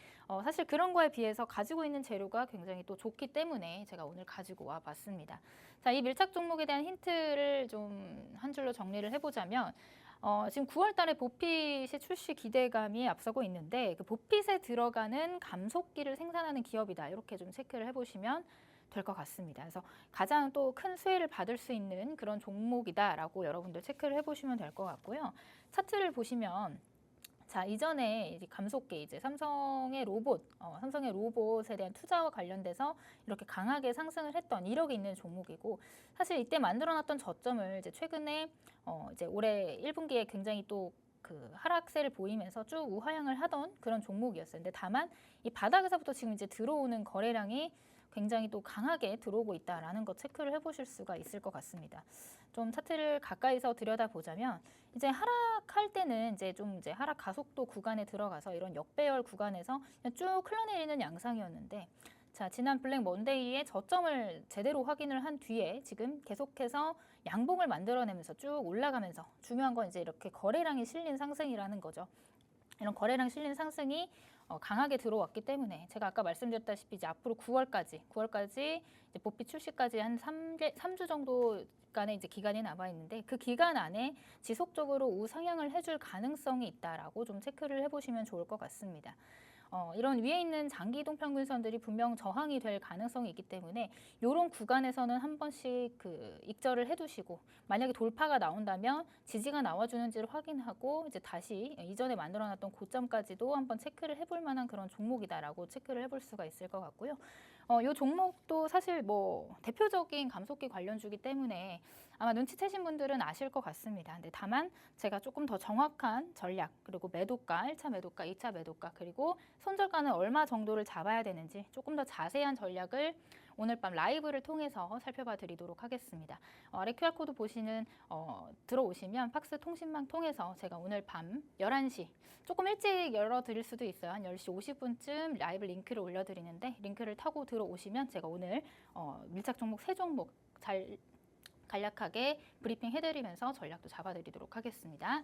사실 그런 거에 비해서 가지고 있는 재료가 굉장히 또 좋기 때문에 제가 오늘 가지고 와 봤습니다. 자, 이 밀착 종목에 대한 힌트를 좀 한 줄로 정리를 해보자면 지금 9월 달에 보핏이 출시 기대감이 앞서고 있는데 그 보핏에 들어가는 감속기를 생산하는 기업이다. 이렇게 좀 체크를 해보시면 될 것 같습니다. 그래서 가장 또 큰 수혜를 받을 수 있는 그런 종목이다라고 여러분들 체크를 해보시면 될 것 같고요. 차트를 보시면 자, 이전에 이제 감속기 이제 삼성의 로봇에 대한 투자와 관련돼서 이렇게 강하게 상승을 했던 이력이 있는 종목이고 사실 이때 만들어놨던 저점을 이제 최근에 이제 올해 1분기에 굉장히 또 그 하락세를 보이면서 쭉 우하향을 하던 그런 종목이었어요. 근데 다만 이 바닥에서부터 지금 이제 들어오는 거래량이 굉장히 또 강하게 들어오고 있다라는 거 체크를 해보실 수가 있을 것 같습니다. 좀 차트를 가까이서 들여다보자면 이제 하락할 때는 이제 하락 가속도 구간에 들어가서 이런 역배열 구간에서 그냥 쭉 흘러내리는 양상이었는데 자, 지난 블랙 먼데이에 저점을 제대로 확인을 한 뒤에 지금 계속해서 양봉을 만들어내면서 쭉 올라가면서 중요한 건 이제 이렇게 거래량이 실린 상승이라는 거죠. 이런 거래량 실린 상승이 강하게 들어왔기 때문에 제가 아까 말씀드렸다시피 이제 앞으로 9월까지 이제 보피 출시까지 한 3주 정도간의 이제 기간이 남아 있는데 그 기간 안에 지속적으로 우상향을 해줄 가능성이 있다라고 좀 체크를 해보시면 좋을 것 같습니다. 이런 위에 있는 장기 이동 평균선들이 분명 저항이 될 가능성이 있기 때문에 이런 구간에서는 한 번씩 그 익절을 해두시고 만약에 돌파가 나온다면 지지가 나와주는지를 확인하고 이제 다시 이전에 만들어놨던 고점까지도 한번 체크를 해볼 만한 그런 종목이다라고 체크를 해볼 수가 있을 것 같고요. 이 종목도 사실 뭐 대표적인 감속기 관련주기 때문에 아마 눈치채신 분들은 아실 것 같습니다. 근데 다만 제가 조금 더 정확한 전략 그리고 매도가, 1차 매도가, 2차 매도가 그리고 손절가는 얼마 정도를 잡아야 되는지 조금 더 자세한 전략을 오늘 밤 라이브를 통해서 살펴봐 드리도록 하겠습니다. 아래 QR코드 보시는 들어오시면 팍스 통신망 통해서 제가 오늘 밤 11시 조금 일찍 열어드릴 수도 있어요. 한 10시 50분쯤 라이브 링크를 올려드리는데 링크를 타고 들어오시면 제가 오늘 밀착 종목 3종목 잘 간략하게 브리핑 해드리면서 전략도 잡아드리도록 하겠습니다.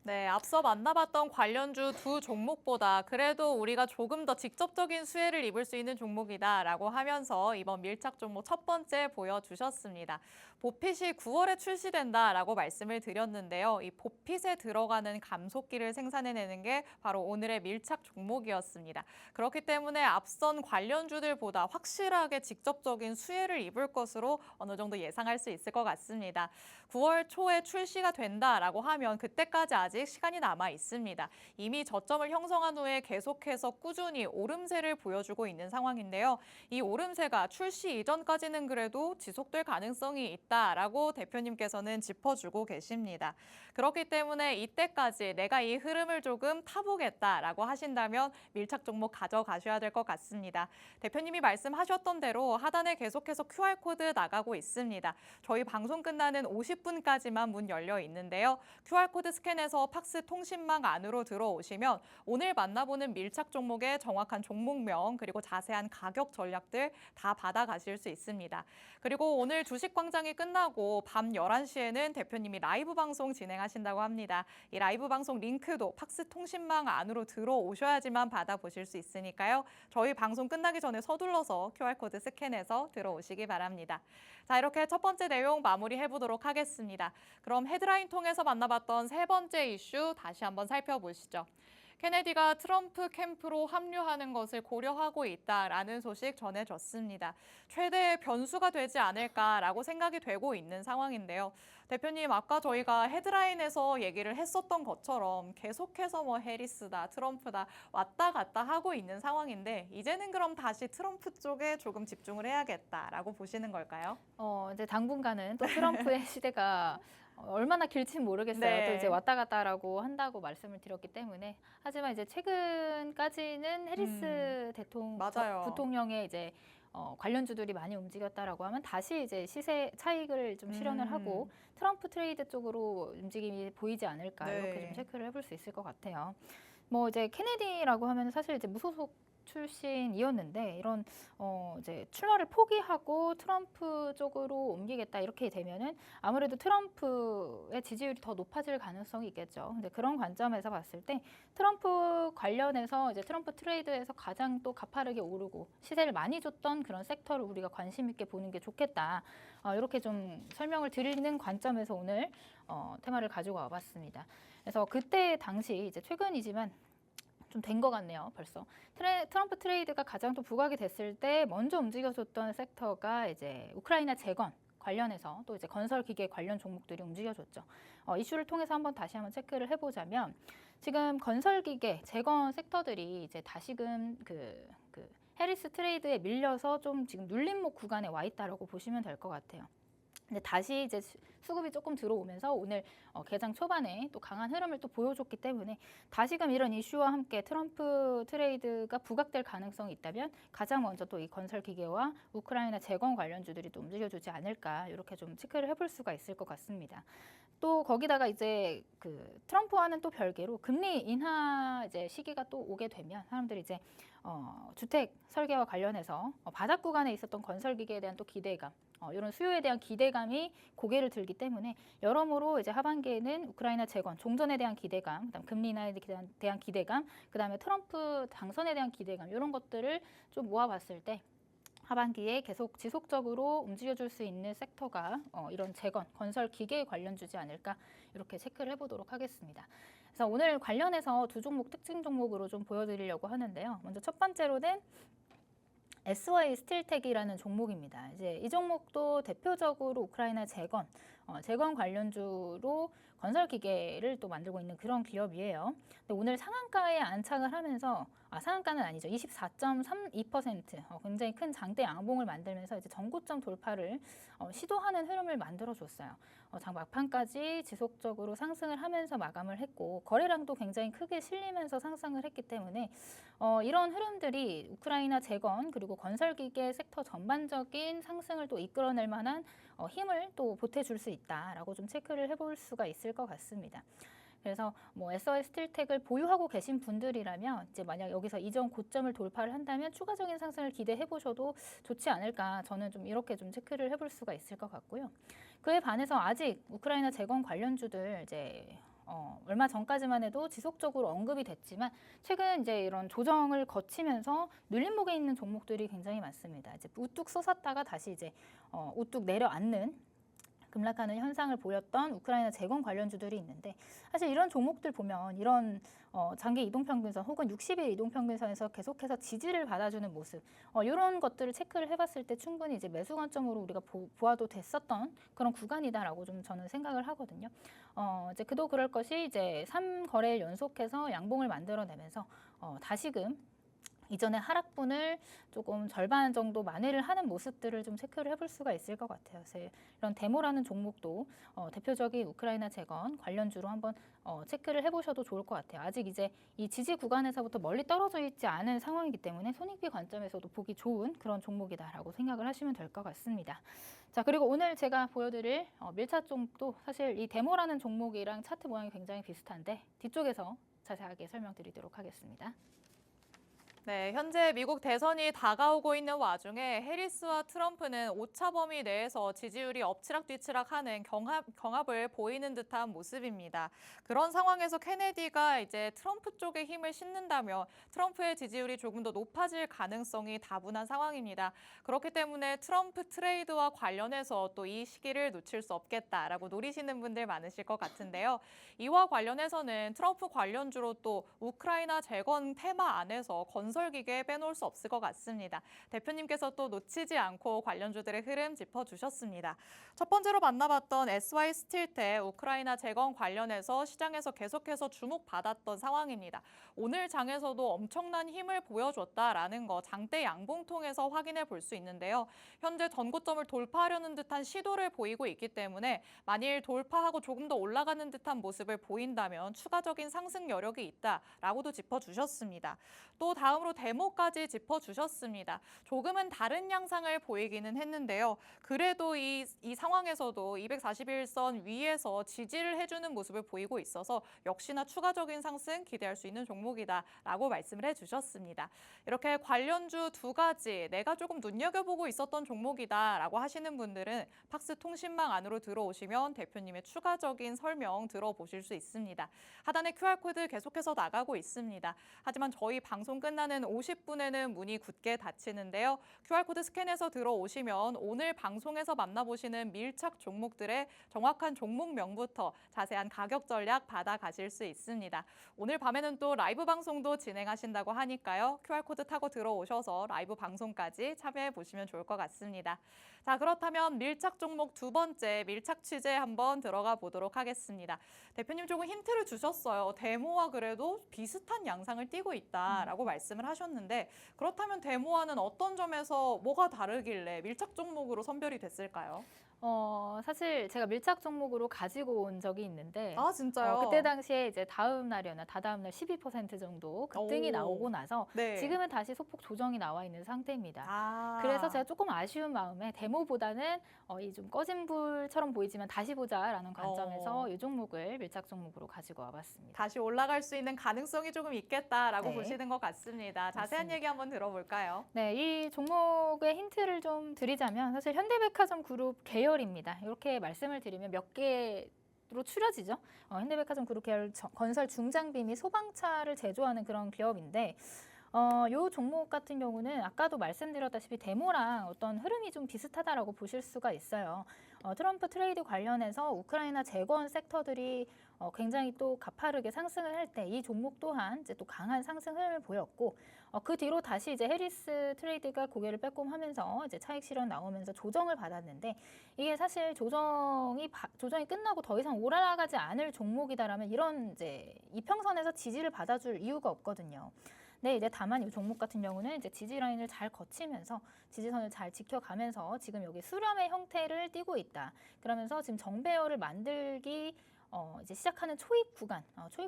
네, 앞서 만나봤던 관련주 두 종목보다 그래도 우리가 조금 더 직접적인 수혜를 입을 수 있는 종목이다라고 하면서 이번 밀착 종목 첫 번째 보여주셨습니다. 보핏이 9월에 출시된다라고 말씀을 드렸는데요. 이 보핏에 들어가는 감속기를 생산해내는 게 바로 오늘의 밀착 종목이었습니다. 그렇기 때문에 앞선 관련주들보다 확실하게 직접적인 수혜를 입을 것으로 어느 정도 예상할 수 있을 것 같습니다. 9월 초에 출시가 된다라고 하면 그때까지 아직 시간이 남아 있습니다. 이미 저점을 형성한 후에 계속해서 꾸준히 오름세를 보여주고 있는 상황인데요. 이 오름세가 출시 이전까지는 그래도 지속될 가능성이 있다라고 대표님께서는 짚어주고 계십니다. 그렇기 때문에 이때까지 내가 이 흐름을 조금 타보겠다라고 하신다면 밀착 종목 가져가셔야 될 것 같습니다. 대표님이 말씀하셨던 대로 하단에 계속해서 QR코드 나가고 있습니다. 저희 방송 끝나는 50분까지만 문 열려 있는데요. QR코드 스캔해서 팍스 통신망 안으로 들어오시면 오늘 만나보는 밀착 종목의 정확한 종목명 그리고 자세한 가격 전략들 다 받아가실 수 있습니다. 그리고 오늘 주식광장이 끝나고 밤 11시에는 대표님이 라이브 방송 진행하신다고 합니다. 이 라이브 방송 링크도 팍스 통신망 안으로 들어오셔야지만 받아보실 수 있으니까요. 저희 방송 끝나기 전에 서둘러서 QR코드 스캔해서 들어오시기 바랍니다. 자, 이렇게 첫 번째 내용 마무리해보도록 하겠습니다. 그럼 헤드라인 통해서 만나봤던 세 번째 이슈 다시 한번 살펴보시죠. 케네디가 트럼프 캠프로 합류하는 것을 고려하고 있다라는 소식 전해졌습니다. 최대의 변수가 되지 않을까라고 생각이 되고 있는 상황인데요. 대표님, 아까 저희가 헤드라인에서 얘기를 했었던 것처럼 계속해서 뭐 해리스다, 트럼프다 왔다 갔다 하고 있는 상황인데 이제는 그럼 다시 트럼프 쪽에 조금 집중을 해야겠다라고 보시는 걸까요? 이제 당분간은 또 트럼프의 시대가 얼마나 길지는 모르겠어요. 네. 또 이제 왔다 갔다라고 한다고 말씀을 드렸기 때문에 하지만 이제 최근까지는 해리스 맞아요. 부통령의 이제 관련주들이 많이 움직였다라고 하면 다시 이제 시세 차익을 좀 실현을 하고 트럼프 트레이드 쪽으로 움직임이 보이지 않을까 네. 이렇게 좀 체크를 해볼 수 있을 것 같아요. 뭐 이제 케네디라고 하면 사실 이제 무소속 출신이었는데 이런 이제 출마를 포기하고 트럼프 쪽으로 옮기겠다 이렇게 되면은 아무래도 트럼프의 지지율이 더 높아질 가능성이 있겠죠. 근데 그런 관점에서 봤을 때 트럼프 관련해서 이제 트럼프 트레이드에서 가장 또 가파르게 오르고 시세를 많이 줬던 그런 섹터를 우리가 관심 있게 보는 게 좋겠다. 이렇게 좀 설명을 드리는 관점에서 오늘 테마를 가지고 와봤습니다. 그래서 그때 당시 이제 최근이지만 좀 된 것 같네요, 벌써. 트럼프 트레이드가 가장 또 부각이 됐을 때 먼저 움직여줬던 섹터가 이제 우크라이나 재건 관련해서 또 이제 건설 기계 관련 종목들이 움직여줬죠. 이슈를 통해서 다시 한번 체크를 해보자면 지금 건설 기계 재건 섹터들이 이제 다시금 그 해리스 트레이드에 밀려서 좀 지금 눌림목 구간에 와 있다라고 보시면 될 것 같아요. 근데 다시 이제 수급이 조금 들어오면서 오늘 개장 초반에 또 강한 흐름을 또 보여줬기 때문에 다시금 이런 이슈와 함께 트럼프 트레이드가 부각될 가능성이 있다면 가장 먼저 또 이 건설 기계와 우크라이나 재건 관련주들이 또 움직여주지 않을까 이렇게 좀 체크를 해볼 수가 있을 것 같습니다. 또 거기다가 이제 그 트럼프와는 또 별개로 금리 인하 이제 시기가 또 오게 되면 사람들이 이제 주택 설계와 관련해서 바닥 구간에 있었던 건설 기계에 대한 또 기대감 이런 수요에 대한 기대감이 고개를 들기 때문에 여러모로 이제 하반기에는 우크라이나 재건, 종전에 대한 기대감, 그다음 금리 인하에 대한 기대감, 그다음에 트럼프 당선에 대한 기대감 이런 것들을 좀 모아봤을 때 하반기에 계속 지속적으로 움직여줄 수 있는 섹터가 이런 재건, 건설 기계 관련주지 않을까 이렇게 체크를 해보도록 하겠습니다. 그래서 오늘 관련해서 두 종목 특징 종목으로 좀 보여드리려고 하는데요. 먼저 첫 번째로는 SY 스틸텍이라는 종목입니다. 이제 이 종목도 대표적으로 우크라이나 재건, 재건 관련주로 건설 기계를 또 만들고 있는 그런 기업이에요. 근데 오늘 상한가에 안착을 하면서 상한가는 아니죠. 24.32%, 굉장히 큰 장대 양봉을 만들면서 이제 전고점 돌파를 시도하는 흐름을 만들어줬어요. 장 막판까지 지속적으로 상승을 하면서 마감을 했고 거래량도 굉장히 크게 실리면서 상승을 했기 때문에 이런 흐름들이 우크라이나 재건 그리고 건설기계 섹터 전반적인 상승을 또 이끌어낼 만한 힘을 또 보태줄 수 있다라고 좀 체크를 해볼 수가 있을 것 같습니다. 그래서 뭐 SOS 스틸텍을 보유하고 계신 분들이라면 이제 만약 여기서 이전 고점을 돌파를 한다면 추가적인 상승을 기대해 보셔도 좋지 않을까, 저는 좀 이렇게 좀 체크를 해볼 수가 있을 것 같고요. 그에 반해서 아직 우크라이나 재건 관련주들 이제 얼마 전까지만 해도 지속적으로 언급이 됐지만 최근 이제 이런 조정을 거치면서 눌림목에 있는 종목들이 굉장히 많습니다. 이제 우뚝 솟았다가 다시 이제 우뚝 내려앉는 급락하는 현상을 보였던 우크라이나 재건 관련주들이 있는데, 사실 이런 종목들 보면 이런 장기 이동평균선 혹은 60일 이동평균선에서 계속해서 지지를 받아주는 모습, 이런 것들을 체크를 해봤을 때 충분히 이제 매수 관점으로 우리가 보아도 됐었던 그런 구간이다라고 좀 저는 생각을 하거든요. 이제 그도 그럴 것이 이제 3거래일 연속해서 양봉을 만들어내면서 다시금 이전의 하락분을 조금 절반 정도 만회를 하는 모습들을 좀 체크를 해볼 수가 있을 것 같아요. 그래서 이런 데모라는 종목도 대표적인 우크라이나 재건 관련주로 한번 체크를 해보셔도 좋을 것 같아요. 아직 이제 이 지지 구간에서부터 멀리 떨어져 있지 않은 상황이기 때문에 손익비 관점에서도 보기 좋은 그런 종목이다라고 생각을 하시면 될 것 같습니다. 자, 그리고 오늘 제가 보여드릴 밀착 종목도 사실 이 데모라는 종목이랑 차트 모양이 굉장히 비슷한데 뒤쪽에서 자세하게 설명드리도록 하겠습니다. 네, 현재 미국 대선이 다가오고 있는 와중에 해리스와 트럼프는 오차 범위 내에서 지지율이 엎치락뒤치락하는 경합을 보이는 듯한 모습입니다. 그런 상황에서 케네디가 이제 트럼프 쪽에 힘을 싣는다면 트럼프의 지지율이 조금 더 높아질 가능성이 다분한 상황입니다. 그렇기 때문에 트럼프 트레이드와 관련해서 또 이 시기를 놓칠 수 없겠다라고 노리시는 분들 많으실 것 같은데요. 이와 관련해서는 트럼프 관련주로 또 우크라이나 재건 테마 안에서 건설기계 빼놓을 수 없을 것 같습니다. 대표님께서 또 놓치지 않고 관련주들의 흐름 짚어주셨습니다. 첫 번째로 만나봤던 SY 스틸텍 우크라이나 재건 관련해서 시장에서 계속해서 주목받았던 상황입니다. 오늘 장에서도 엄청난 힘을 보여줬다라는 거 장대 양봉 통해서 확인해 볼 수 있는데요. 현재 전고점을 돌파하려는 듯한 시도를 보이고 있기 때문에 만일 돌파하고 조금 더 올라가는 듯한 모습을 보인다면 추가적인 상승 여력이 있다라고도 짚어주셨습니다. 또 다음으로 데모까지 짚어주셨습니다. 조금은 다른 양상을 보이기는 했는데요. 그래도 이 상황에서도 241선 위에서 지지를 해주는 모습을 보이고 있어서 역시나 추가적인 상승 기대할 수 있는 종목이다라고 말씀을 해주셨습니다. 이렇게 관련주 두 가지 내가 조금 눈여겨보고 있었던 종목이다라고 하시는 분들은 팍스 통신망 안으로 들어오시면 대표님의 추가적인 설명 들어보실 수 있습니다. 하단에 QR코드 계속해서 나가고 있습니다. 하지만 저희 방송 끝나는 50분에는 문이 굳게 닫히는데요. QR코드 스캔해서 들어오시면 오늘 방송에서 만나보시는 밀착 종목들의 정확한 종목명부터 자세한 가격 전략 받아가실 수 있습니다. 오늘 밤에는 또 라이브 방송도 진행하신다고 하니까요. QR코드 타고 들어오셔서 라이브 방송까지 참여해 보시면 좋을 것 같습니다. 자, 그렇다면 밀착 종목 두 번째 밀착 취재 한번 들어가 보도록 하겠습니다. 대표님 조금 힌트를 주셨어요. 데모와 그래도 비슷한 양상을 띠고 있다라고 말씀을 하셨는데 그렇다면 데모와는 어떤 점에서 뭐가 다르길래 밀착 종목으로 선별이 됐을까요? 사실 제가 밀착 종목으로 가지고 온 적이 있는데 아, 진짜요? 그때 당시에 이제 다음 날이었나 다다음 날 12% 정도 급등이 오. 나오고 나서 네. 지금은 다시 소폭 조정이 나와 있는 상태입니다. 아. 그래서 제가 조금 아쉬운 마음에 데모보다는 이 좀 꺼진 불처럼 보이지만 다시 보자라는 관점에서 이 종목을 밀착 종목으로 가지고 와봤습니다. 다시 올라갈 수 있는 가능성이 조금 있겠다라고 네. 보시는 것 같습니다. 자세한 맞습니다. 얘기 한번 들어볼까요? 네, 이 종목의 힌트를 좀 드리자면 사실 현대백화점 그룹 계열입니다. 이렇게 말씀을 드리면 몇 개로 추려지죠. 현대백화점 그룹 계열 건설 중장비 및 소방차를 제조하는 그런 기업인데 요 종목 같은 경우는 아까도 말씀드렸다시피 데모랑 어떤 흐름이 좀 비슷하다라고 보실 수가 있어요. 트럼프 트레이드 관련해서 우크라이나 재건 섹터들이 굉장히 또 가파르게 상승을 할 때 이 종목 또한 이제 또 강한 상승 흐름을 보였고 그 뒤로 다시 이제 해리스 트레이드가 고개를 빼꼼하면서 이제 차익 실현 나오면서 조정을 받았는데 이게 사실 조정이 끝나고 더 이상 올라가지 않을 종목이다라면 이런 이제 이평선에서 지지를 받아줄 이유가 없거든요. 네, 이제 다만 이 종목 같은 경우는 이제 지지 라인을 잘 거치면서 지지선을 잘 지켜가면서 지금 여기 수렴의 형태를 띠고 있다. 그러면서 지금 정배열을 만들기 이제 시작하는 초입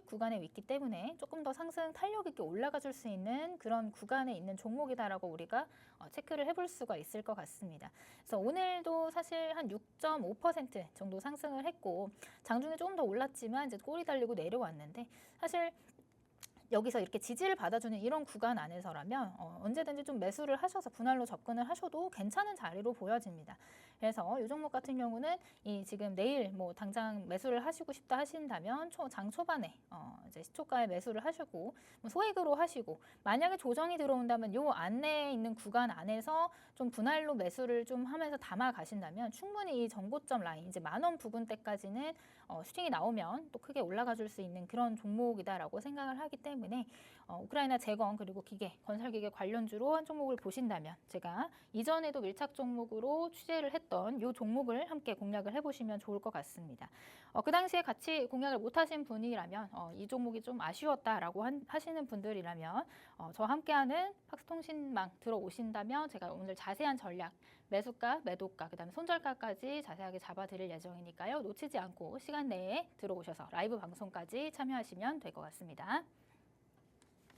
구간에 있기 때문에 조금 더 상승 탄력 있게 올라가 줄 수 있는 그런 구간에 있는 종목이다라고 우리가 체크를 해볼 수가 있을 것 같습니다. 그래서 오늘도 사실 한 6.5% 정도 상승을 했고 장중에 조금 더 올랐지만 이제 꼬리 달리고 내려왔는데 사실 여기서 이렇게 지지를 받아주는 이런 구간 안에서라면 언제든지 좀 매수를 하셔서 분할로 접근을 하셔도 괜찮은 자리로 보여집니다. 그래서 이 종목 같은 경우는 이 지금 내일 뭐 당장 매수를 하시고 싶다 하신다면 장 초반에 이제 시초가에 매수를 하시고 뭐 소액으로 하시고 만약에 조정이 들어온다면 요 안내에 있는 구간 안에서 좀 분할로 매수를 좀 하면서 담아 가신다면 충분히 이 전고점 라인 이제 10,000원 부근대까지는 슈팅이 나오면 또 크게 올라가 줄 수 있는 그런 종목이다라고 생각을 하기 때문에 우크라이나 재건 그리고 기계, 건설기계 관련주로 한 종목을 보신다면 제가 이전에도 밀착 종목으로 취재를 했던 이 종목을 함께 공략을 해보시면 좋을 것 같습니다. 그 당시에 같이 공략을 못하신 분이라면 이 종목이 좀 아쉬웠다라고 하시는 분들이라면 저와 함께하는 팍스통신망 들어오신다면 제가 오늘 자세한 전략 매수가, 매도가, 그다음에 손절가까지 자세하게 잡아드릴 예정이니까요. 놓치지 않고 시간 내에 들어오셔서 라이브 방송까지 참여하시면 될 것 같습니다.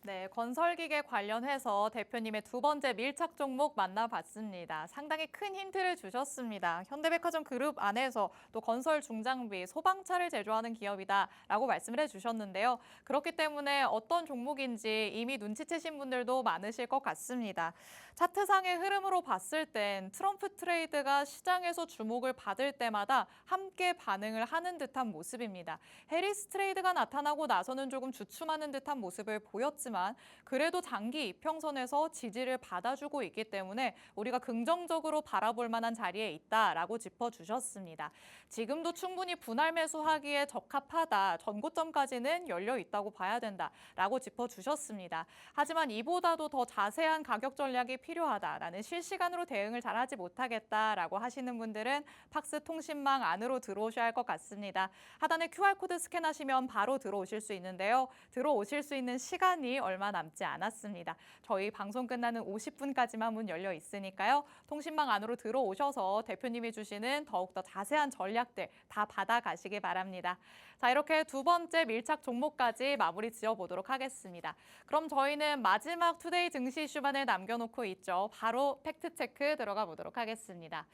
네, 건설기계 관련해서 대표님의 두 번째 밀착 종목 만나봤습니다. 상당히 큰 힌트를 주셨습니다. 현대백화점 그룹 안에서 또 건설 중장비, 소방차를 제조하는 기업이다라고 말씀을 해주셨는데요. 그렇기 때문에 어떤 종목인지 이미 눈치채신 분들도 많으실 것 같습니다. 차트상의 흐름으로 봤을 땐 트럼프 트레이드가 시장에서 주목을 받을 때마다 함께 반응을 하는 듯한 모습입니다. 해리스 트레이드가 나타나고 나서는 조금 주춤하는 듯한 모습을 보였지만 그래도 장기 이평선에서 지지를 받아주고 있기 때문에 우리가 긍정적으로 바라볼 만한 자리에 있다라고 짚어주셨습니다. 지금도 충분히 분할 매수하기에 적합하다. 전고점까지는 열려 있다고 봐야 된다라고 짚어주셨습니다. 하지만 이보다도 더 자세한 가격 전략이 필요하다라는 실시간으로 대응을 잘하지 못하겠다라고 하시는 분들은 팍스 통신망 안으로 들어오셔야 할 것 같습니다. 하단에 QR코드 스캔하시면 바로 들어오실 수 있는데요. 들어오실 수 있는 시간이 얼마 남지 않았습니다. 저희 방송 끝나는 50분까지만 문 열려 있으니까요. 통신망 안으로 들어오셔서 대표님이 주시는 더욱더 자세한 전략들 다 받아가시기 바랍니다. 자, 이렇게 두 번째 밀착 종목까지 마무리 지어보도록 하겠습니다. 그럼 저희는 마지막 투데이 증시 이슈만을 남겨놓고 있죠. 바로 팩트체크 들어가 보도록 하겠습니다.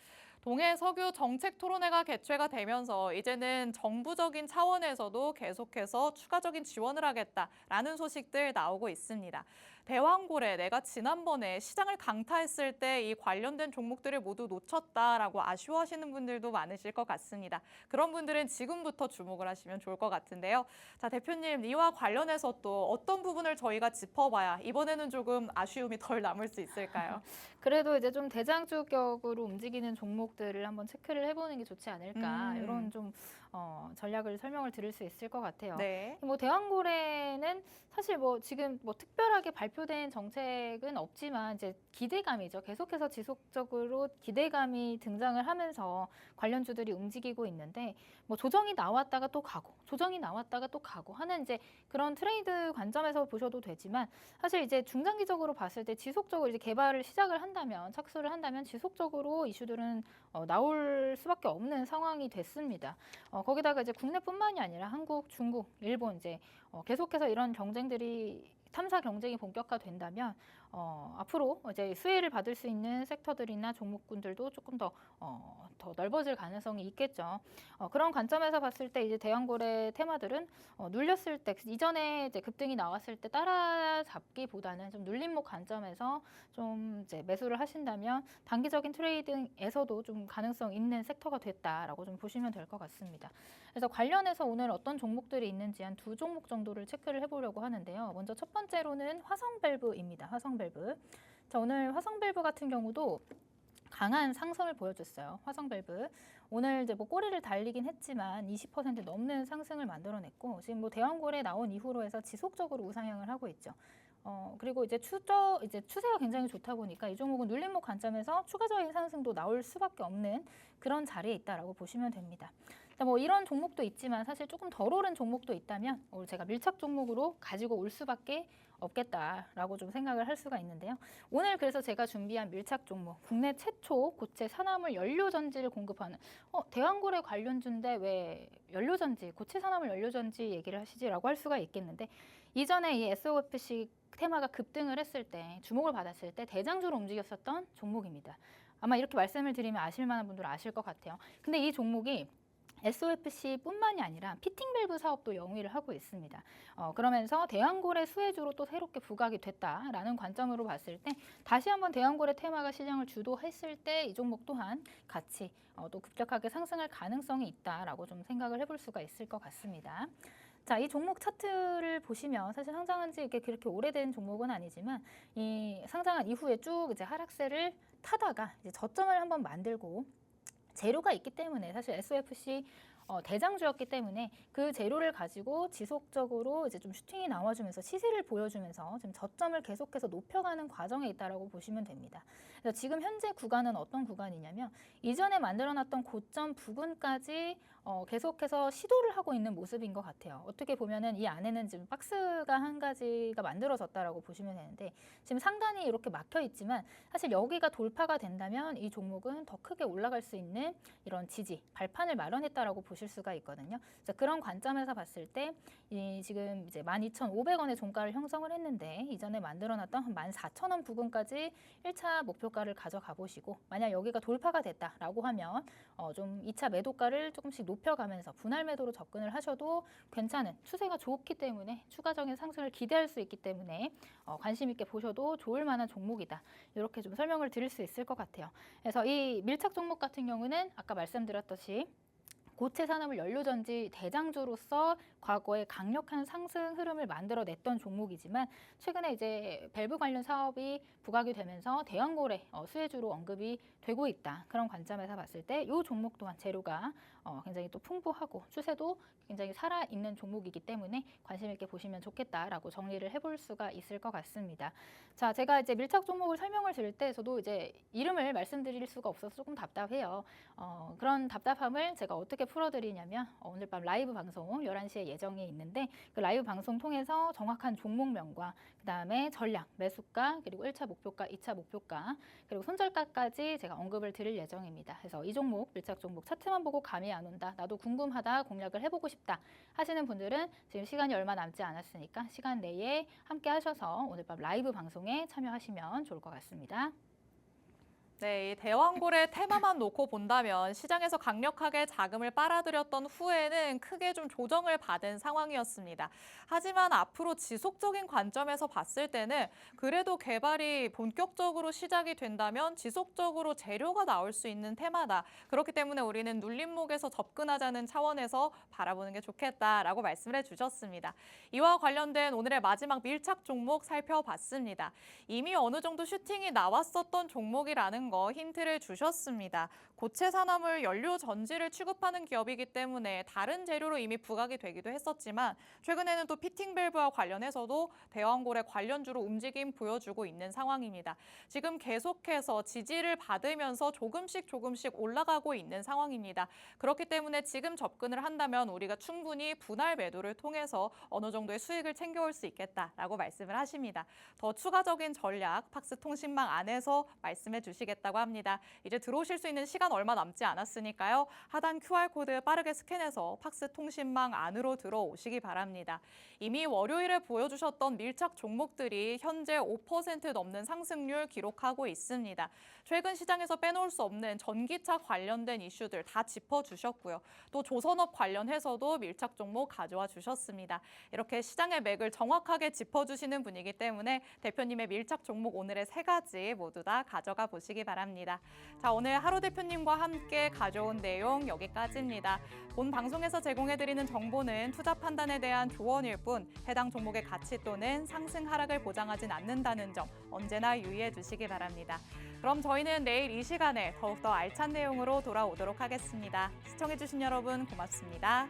동해석유 정책 토론회가 개최가 되면서 이제는 정부적인 차원에서도 계속해서 추가적인 지원을 하겠다라는 소식들 나오고 있습니다. 대왕고래, 내가 지난번에 시장을 강타했을 때 이 관련된 종목들을 모두 놓쳤다라고 아쉬워하시는 분들도 많으실 것 같습니다. 그런 분들은 지금부터 주목을 하시면 좋을 것 같은데요. 자, 대표님, 이와 관련해서 또 어떤 부분을 저희가 짚어봐야 이번에는 조금 아쉬움이 덜 남을 수 있을까요? 그래도 이제 좀 대장주격으로 움직이는 종목들을 한번 체크를 해보는 게 좋지 않을까 이런 좀 전략을 설명을 드릴 수 있을 것 같아요. 네. 뭐 대왕고래는 사실 뭐 지금 뭐 특별하게 발표 발표된 정책은 없지만 이제 기대감이죠. 계속해서 지속적으로 기대감이 등장을 하면서 관련주들이 움직이고 있는데 뭐 조정이 나왔다가 또 가고 조정이 나왔다가 또 가고 하는 이제 그런 트레이드 관점에서 보셔도 되지만 사실 이제 중장기적으로 봤을 때 지속적으로 이제 개발을 시작을 한다면 착수를 한다면 지속적으로 이슈들은 나올 수밖에 없는 상황이 됐습니다. 거기다가 이제 국내뿐만이 아니라 한국, 중국, 일본 이제 계속해서 이런 경쟁들이 탐사 경쟁이 본격화된다면 앞으로 이제 수혜를 받을 수 있는 섹터들이나 종목군들도 조금 더 넓어질 가능성이 있겠죠. 그런 관점에서 봤을 때 이제 대형거래 테마들은 눌렸을 때 이전에 이제 급등이 나왔을 때 따라잡기보다는 좀 눌림목 관점에서 좀 이제 매수를 하신다면 단기적인 트레이딩에서도 좀 가능성 있는 섹터가 됐다라고 좀 보시면 될 것 같습니다. 그래서 관련해서 오늘 어떤 종목들이 있는지 한 2종목 정도를 체크를 해보려고 하는데요. 먼저 첫 번째로는 화성밸브입니다. 화성밸브. 자, 오늘 화성밸브 같은 경우도 강한 상승을 보여줬어요. 화성밸브. 오늘 이제 뭐 꼬리를 달리긴 했지만 20% 넘는 상승을 만들어냈고 지금 뭐 대형거래 나온 이후로 해서 지속적으로 우상향을 하고 있죠. 그리고 이제 추세가 굉장히 좋다 보니까 이 종목은 눌림목 관점에서 추가적인 상승도 나올 수밖에 없는 그런 자리에 있다라고 보시면 됩니다. 뭐 이런 종목도 있지만 사실 조금 덜 오른 종목도 있다면 오늘 제가 밀착 종목으로 가지고 올 수밖에 없겠다라고 좀 생각을 할 수가 있는데요. 오늘 그래서 제가 준비한 밀착 종목, 국내 최초 고체 산화물 연료전지를 공급하는 대왕거래 관련주인데 왜 연료전지, 고체 산화물 연료전지 얘기를 하시지라고 할 수가 있겠는데 이전에 이 SOFC 테마가 급등을 했을 때 주목을 받았을 때 대장주로 움직였었던 종목입니다. 아마 이렇게 말씀을 드리면 아실 만한 분들은 아실 것 같아요. 근데 이 종목이 SOFC뿐만이 아니라 피팅 밸브 사업도 영위를 하고 있습니다. 그러면서 대왕거래 수혜주로 또 새롭게 부각이 됐다라는 관점으로 봤을 때 다시 한번 대왕거래 테마가 시장을 주도했을 때 이 종목 또한 같이 또 급격하게 상승할 가능성이 있다라고 좀 생각을 해볼 수가 있을 것 같습니다. 자, 이 종목 차트를 보시면 사실 상장한 지 이렇게 그렇게 오래된 종목은 아니지만 이 상장한 이후에 쭉 이제 하락세를 타다가 이제 저점을 한번 만들고 재료가 있기 때문에 사실 SOFC 대장주였기 때문에 그 재료를 가지고 지속적으로 이제 좀 슈팅이 나와주면서 시세를 보여주면서 지금 저점을 계속해서 높여가는 과정에 있다라고 보시면 됩니다. 그래서 지금 현재 구간은 어떤 구간이냐면 이전에 만들어놨던 고점 부근까지 계속해서 시도를 하고 있는 모습인 것 같아요. 어떻게 보면은 이 안에는 지금 박스가 한 가지가 만들어졌다라고 보시면 되는데 지금 상단이 이렇게 막혀 있지만 사실 여기가 돌파가 된다면 이 종목은 더 크게 올라갈 수 있는 이런 지지, 발판을 마련했다라고 보실 수가 있거든요. 그래서 그런 관점에서 봤을 때 지금 이제 12,500원의 종가를 형성을 했는데 이전에 만들어놨던 한 14,000원 부근까지 1차 목표가를 가져가 보시고 만약 여기가 돌파가 됐다라고 하면 좀 2차 매도가를 조금씩 높여가면서 분할 매도로 접근을 하셔도 괜찮은 추세가 좋기 때문에 추가적인 상승을 기대할 수 있기 때문에 관심 있게 보셔도 좋을 만한 종목이다. 이렇게 좀 설명을 드릴 수 있을 것 같아요. 그래서 이 밀착 종목 같은 경우는 아까 말씀드렸듯이 고체 산업을 연료전지 대장주로서 과거에 강력한 상승 흐름을 만들어냈던 종목이지만 최근에 이제 밸브 관련 사업이 부각이 되면서 대형거래 수혜주로 언급이 되고 있다. 그런 관점에서 봤을 때 이 종목 또한 재료가 굉장히 또 풍부하고 추세도 굉장히 살아있는 종목이기 때문에 관심 있게 보시면 좋겠다라고 정리를 해볼 수가 있을 것 같습니다. 자, 제가 이제 밀착 종목을 설명을 드릴 때 저도 이제 이름을 말씀드릴 수가 없어서 조금 답답해요. 그런 답답함을 제가 어떻게 풀어드리냐면 오늘 밤 라이브 방송 11시에 예정이 있는데 그 라이브 방송 통해서 정확한 종목명과 그다음에 전략, 매수가, 그리고 1차 목표가, 2차 목표가, 그리고 손절가까지 제가 언급을 드릴 예정입니다. 그래서 이 종목, 밀착 종목 차트만 보고 감이 안 온다, 나도 궁금하다, 공략을 해보고 싶다 하시는 분들은 지금 시간이 얼마 남지 않았으니까 시간 내에 함께 하셔서 오늘 밤 라이브 방송에 참여하시면 좋을 것 같습니다. 네, 이 대왕고래 테마만 놓고 본다면 시장에서 강력하게 자금을 빨아들였던 후에는 크게 좀 조정을 받은 상황이었습니다. 하지만 앞으로 지속적인 관점에서 봤을 때는 그래도 개발이 본격적으로 시작이 된다면 지속적으로 재료가 나올 수 있는 테마다. 그렇기 때문에 우리는 눌림목에서 접근하자는 차원에서 바라보는 게 좋겠다라고 말씀을 해주셨습니다. 이와 관련된 오늘의 마지막 밀착 종목 살펴봤습니다. 이미 어느 정도 슈팅이 나왔었던 종목이라는 거 힌트를 주셨습니다. 고체 산화물 연료 전지를 취급하는 기업이기 때문에 다른 재료로 이미 부각이 되기도 했었지만 최근에는 또 피팅 밸브와 관련해서도 대왕골의 관련주로 움직임 보여주고 있는 상황입니다. 지금 계속해서 지지를 받으면서 조금씩 올라가고 있는 상황입니다. 그렇기 때문에 지금 접근을 한다면 우리가 충분히 분할 매도를 통해서 어느 정도의 수익을 챙겨올 수 있겠다라고 말씀을 하십니다. 더 추가적인 전략 팍스통신망 안에서 말씀해 주시겠다고 합니다. 이제 들어오실 수 있는 시간 얼마 남지 않았으니까요. 하단 QR코드 빠르게 스캔해서 팍스통신망 안으로 들어오시기 바랍니다. 이미 월요일에 보여주셨던 밀착 종목들이 현재 5% 넘는 상승률 기록하고 있습니다. 최근 시장에서 빼놓을 수 없는 전기차 관련된 이슈들 다 짚어주셨고요. 또 조선업 관련해서도 밀착 종목 가져와 주셨습니다. 이렇게 시장의 맥을 정확하게 짚어주시는 분이기 때문에 대표님의 밀착 종목 오늘의 3가지 모두 다 가져가 보시기 바랍니다. 자, 오늘 하루 대표님과 함께 가져온 내용 여기까지입니다. 본 방송에서 제공해드리는 정보는 투자 판단에 대한 조언일 뿐 해당 종목의 가치 또는 상승 하락을 보장하진 않는다는 점 언제나 유의해 주시기 바랍니다. 그럼 저희는 내일 이 시간에 더욱더 알찬 내용으로 돌아오도록 하겠습니다. 시청해주신 여러분 고맙습니다.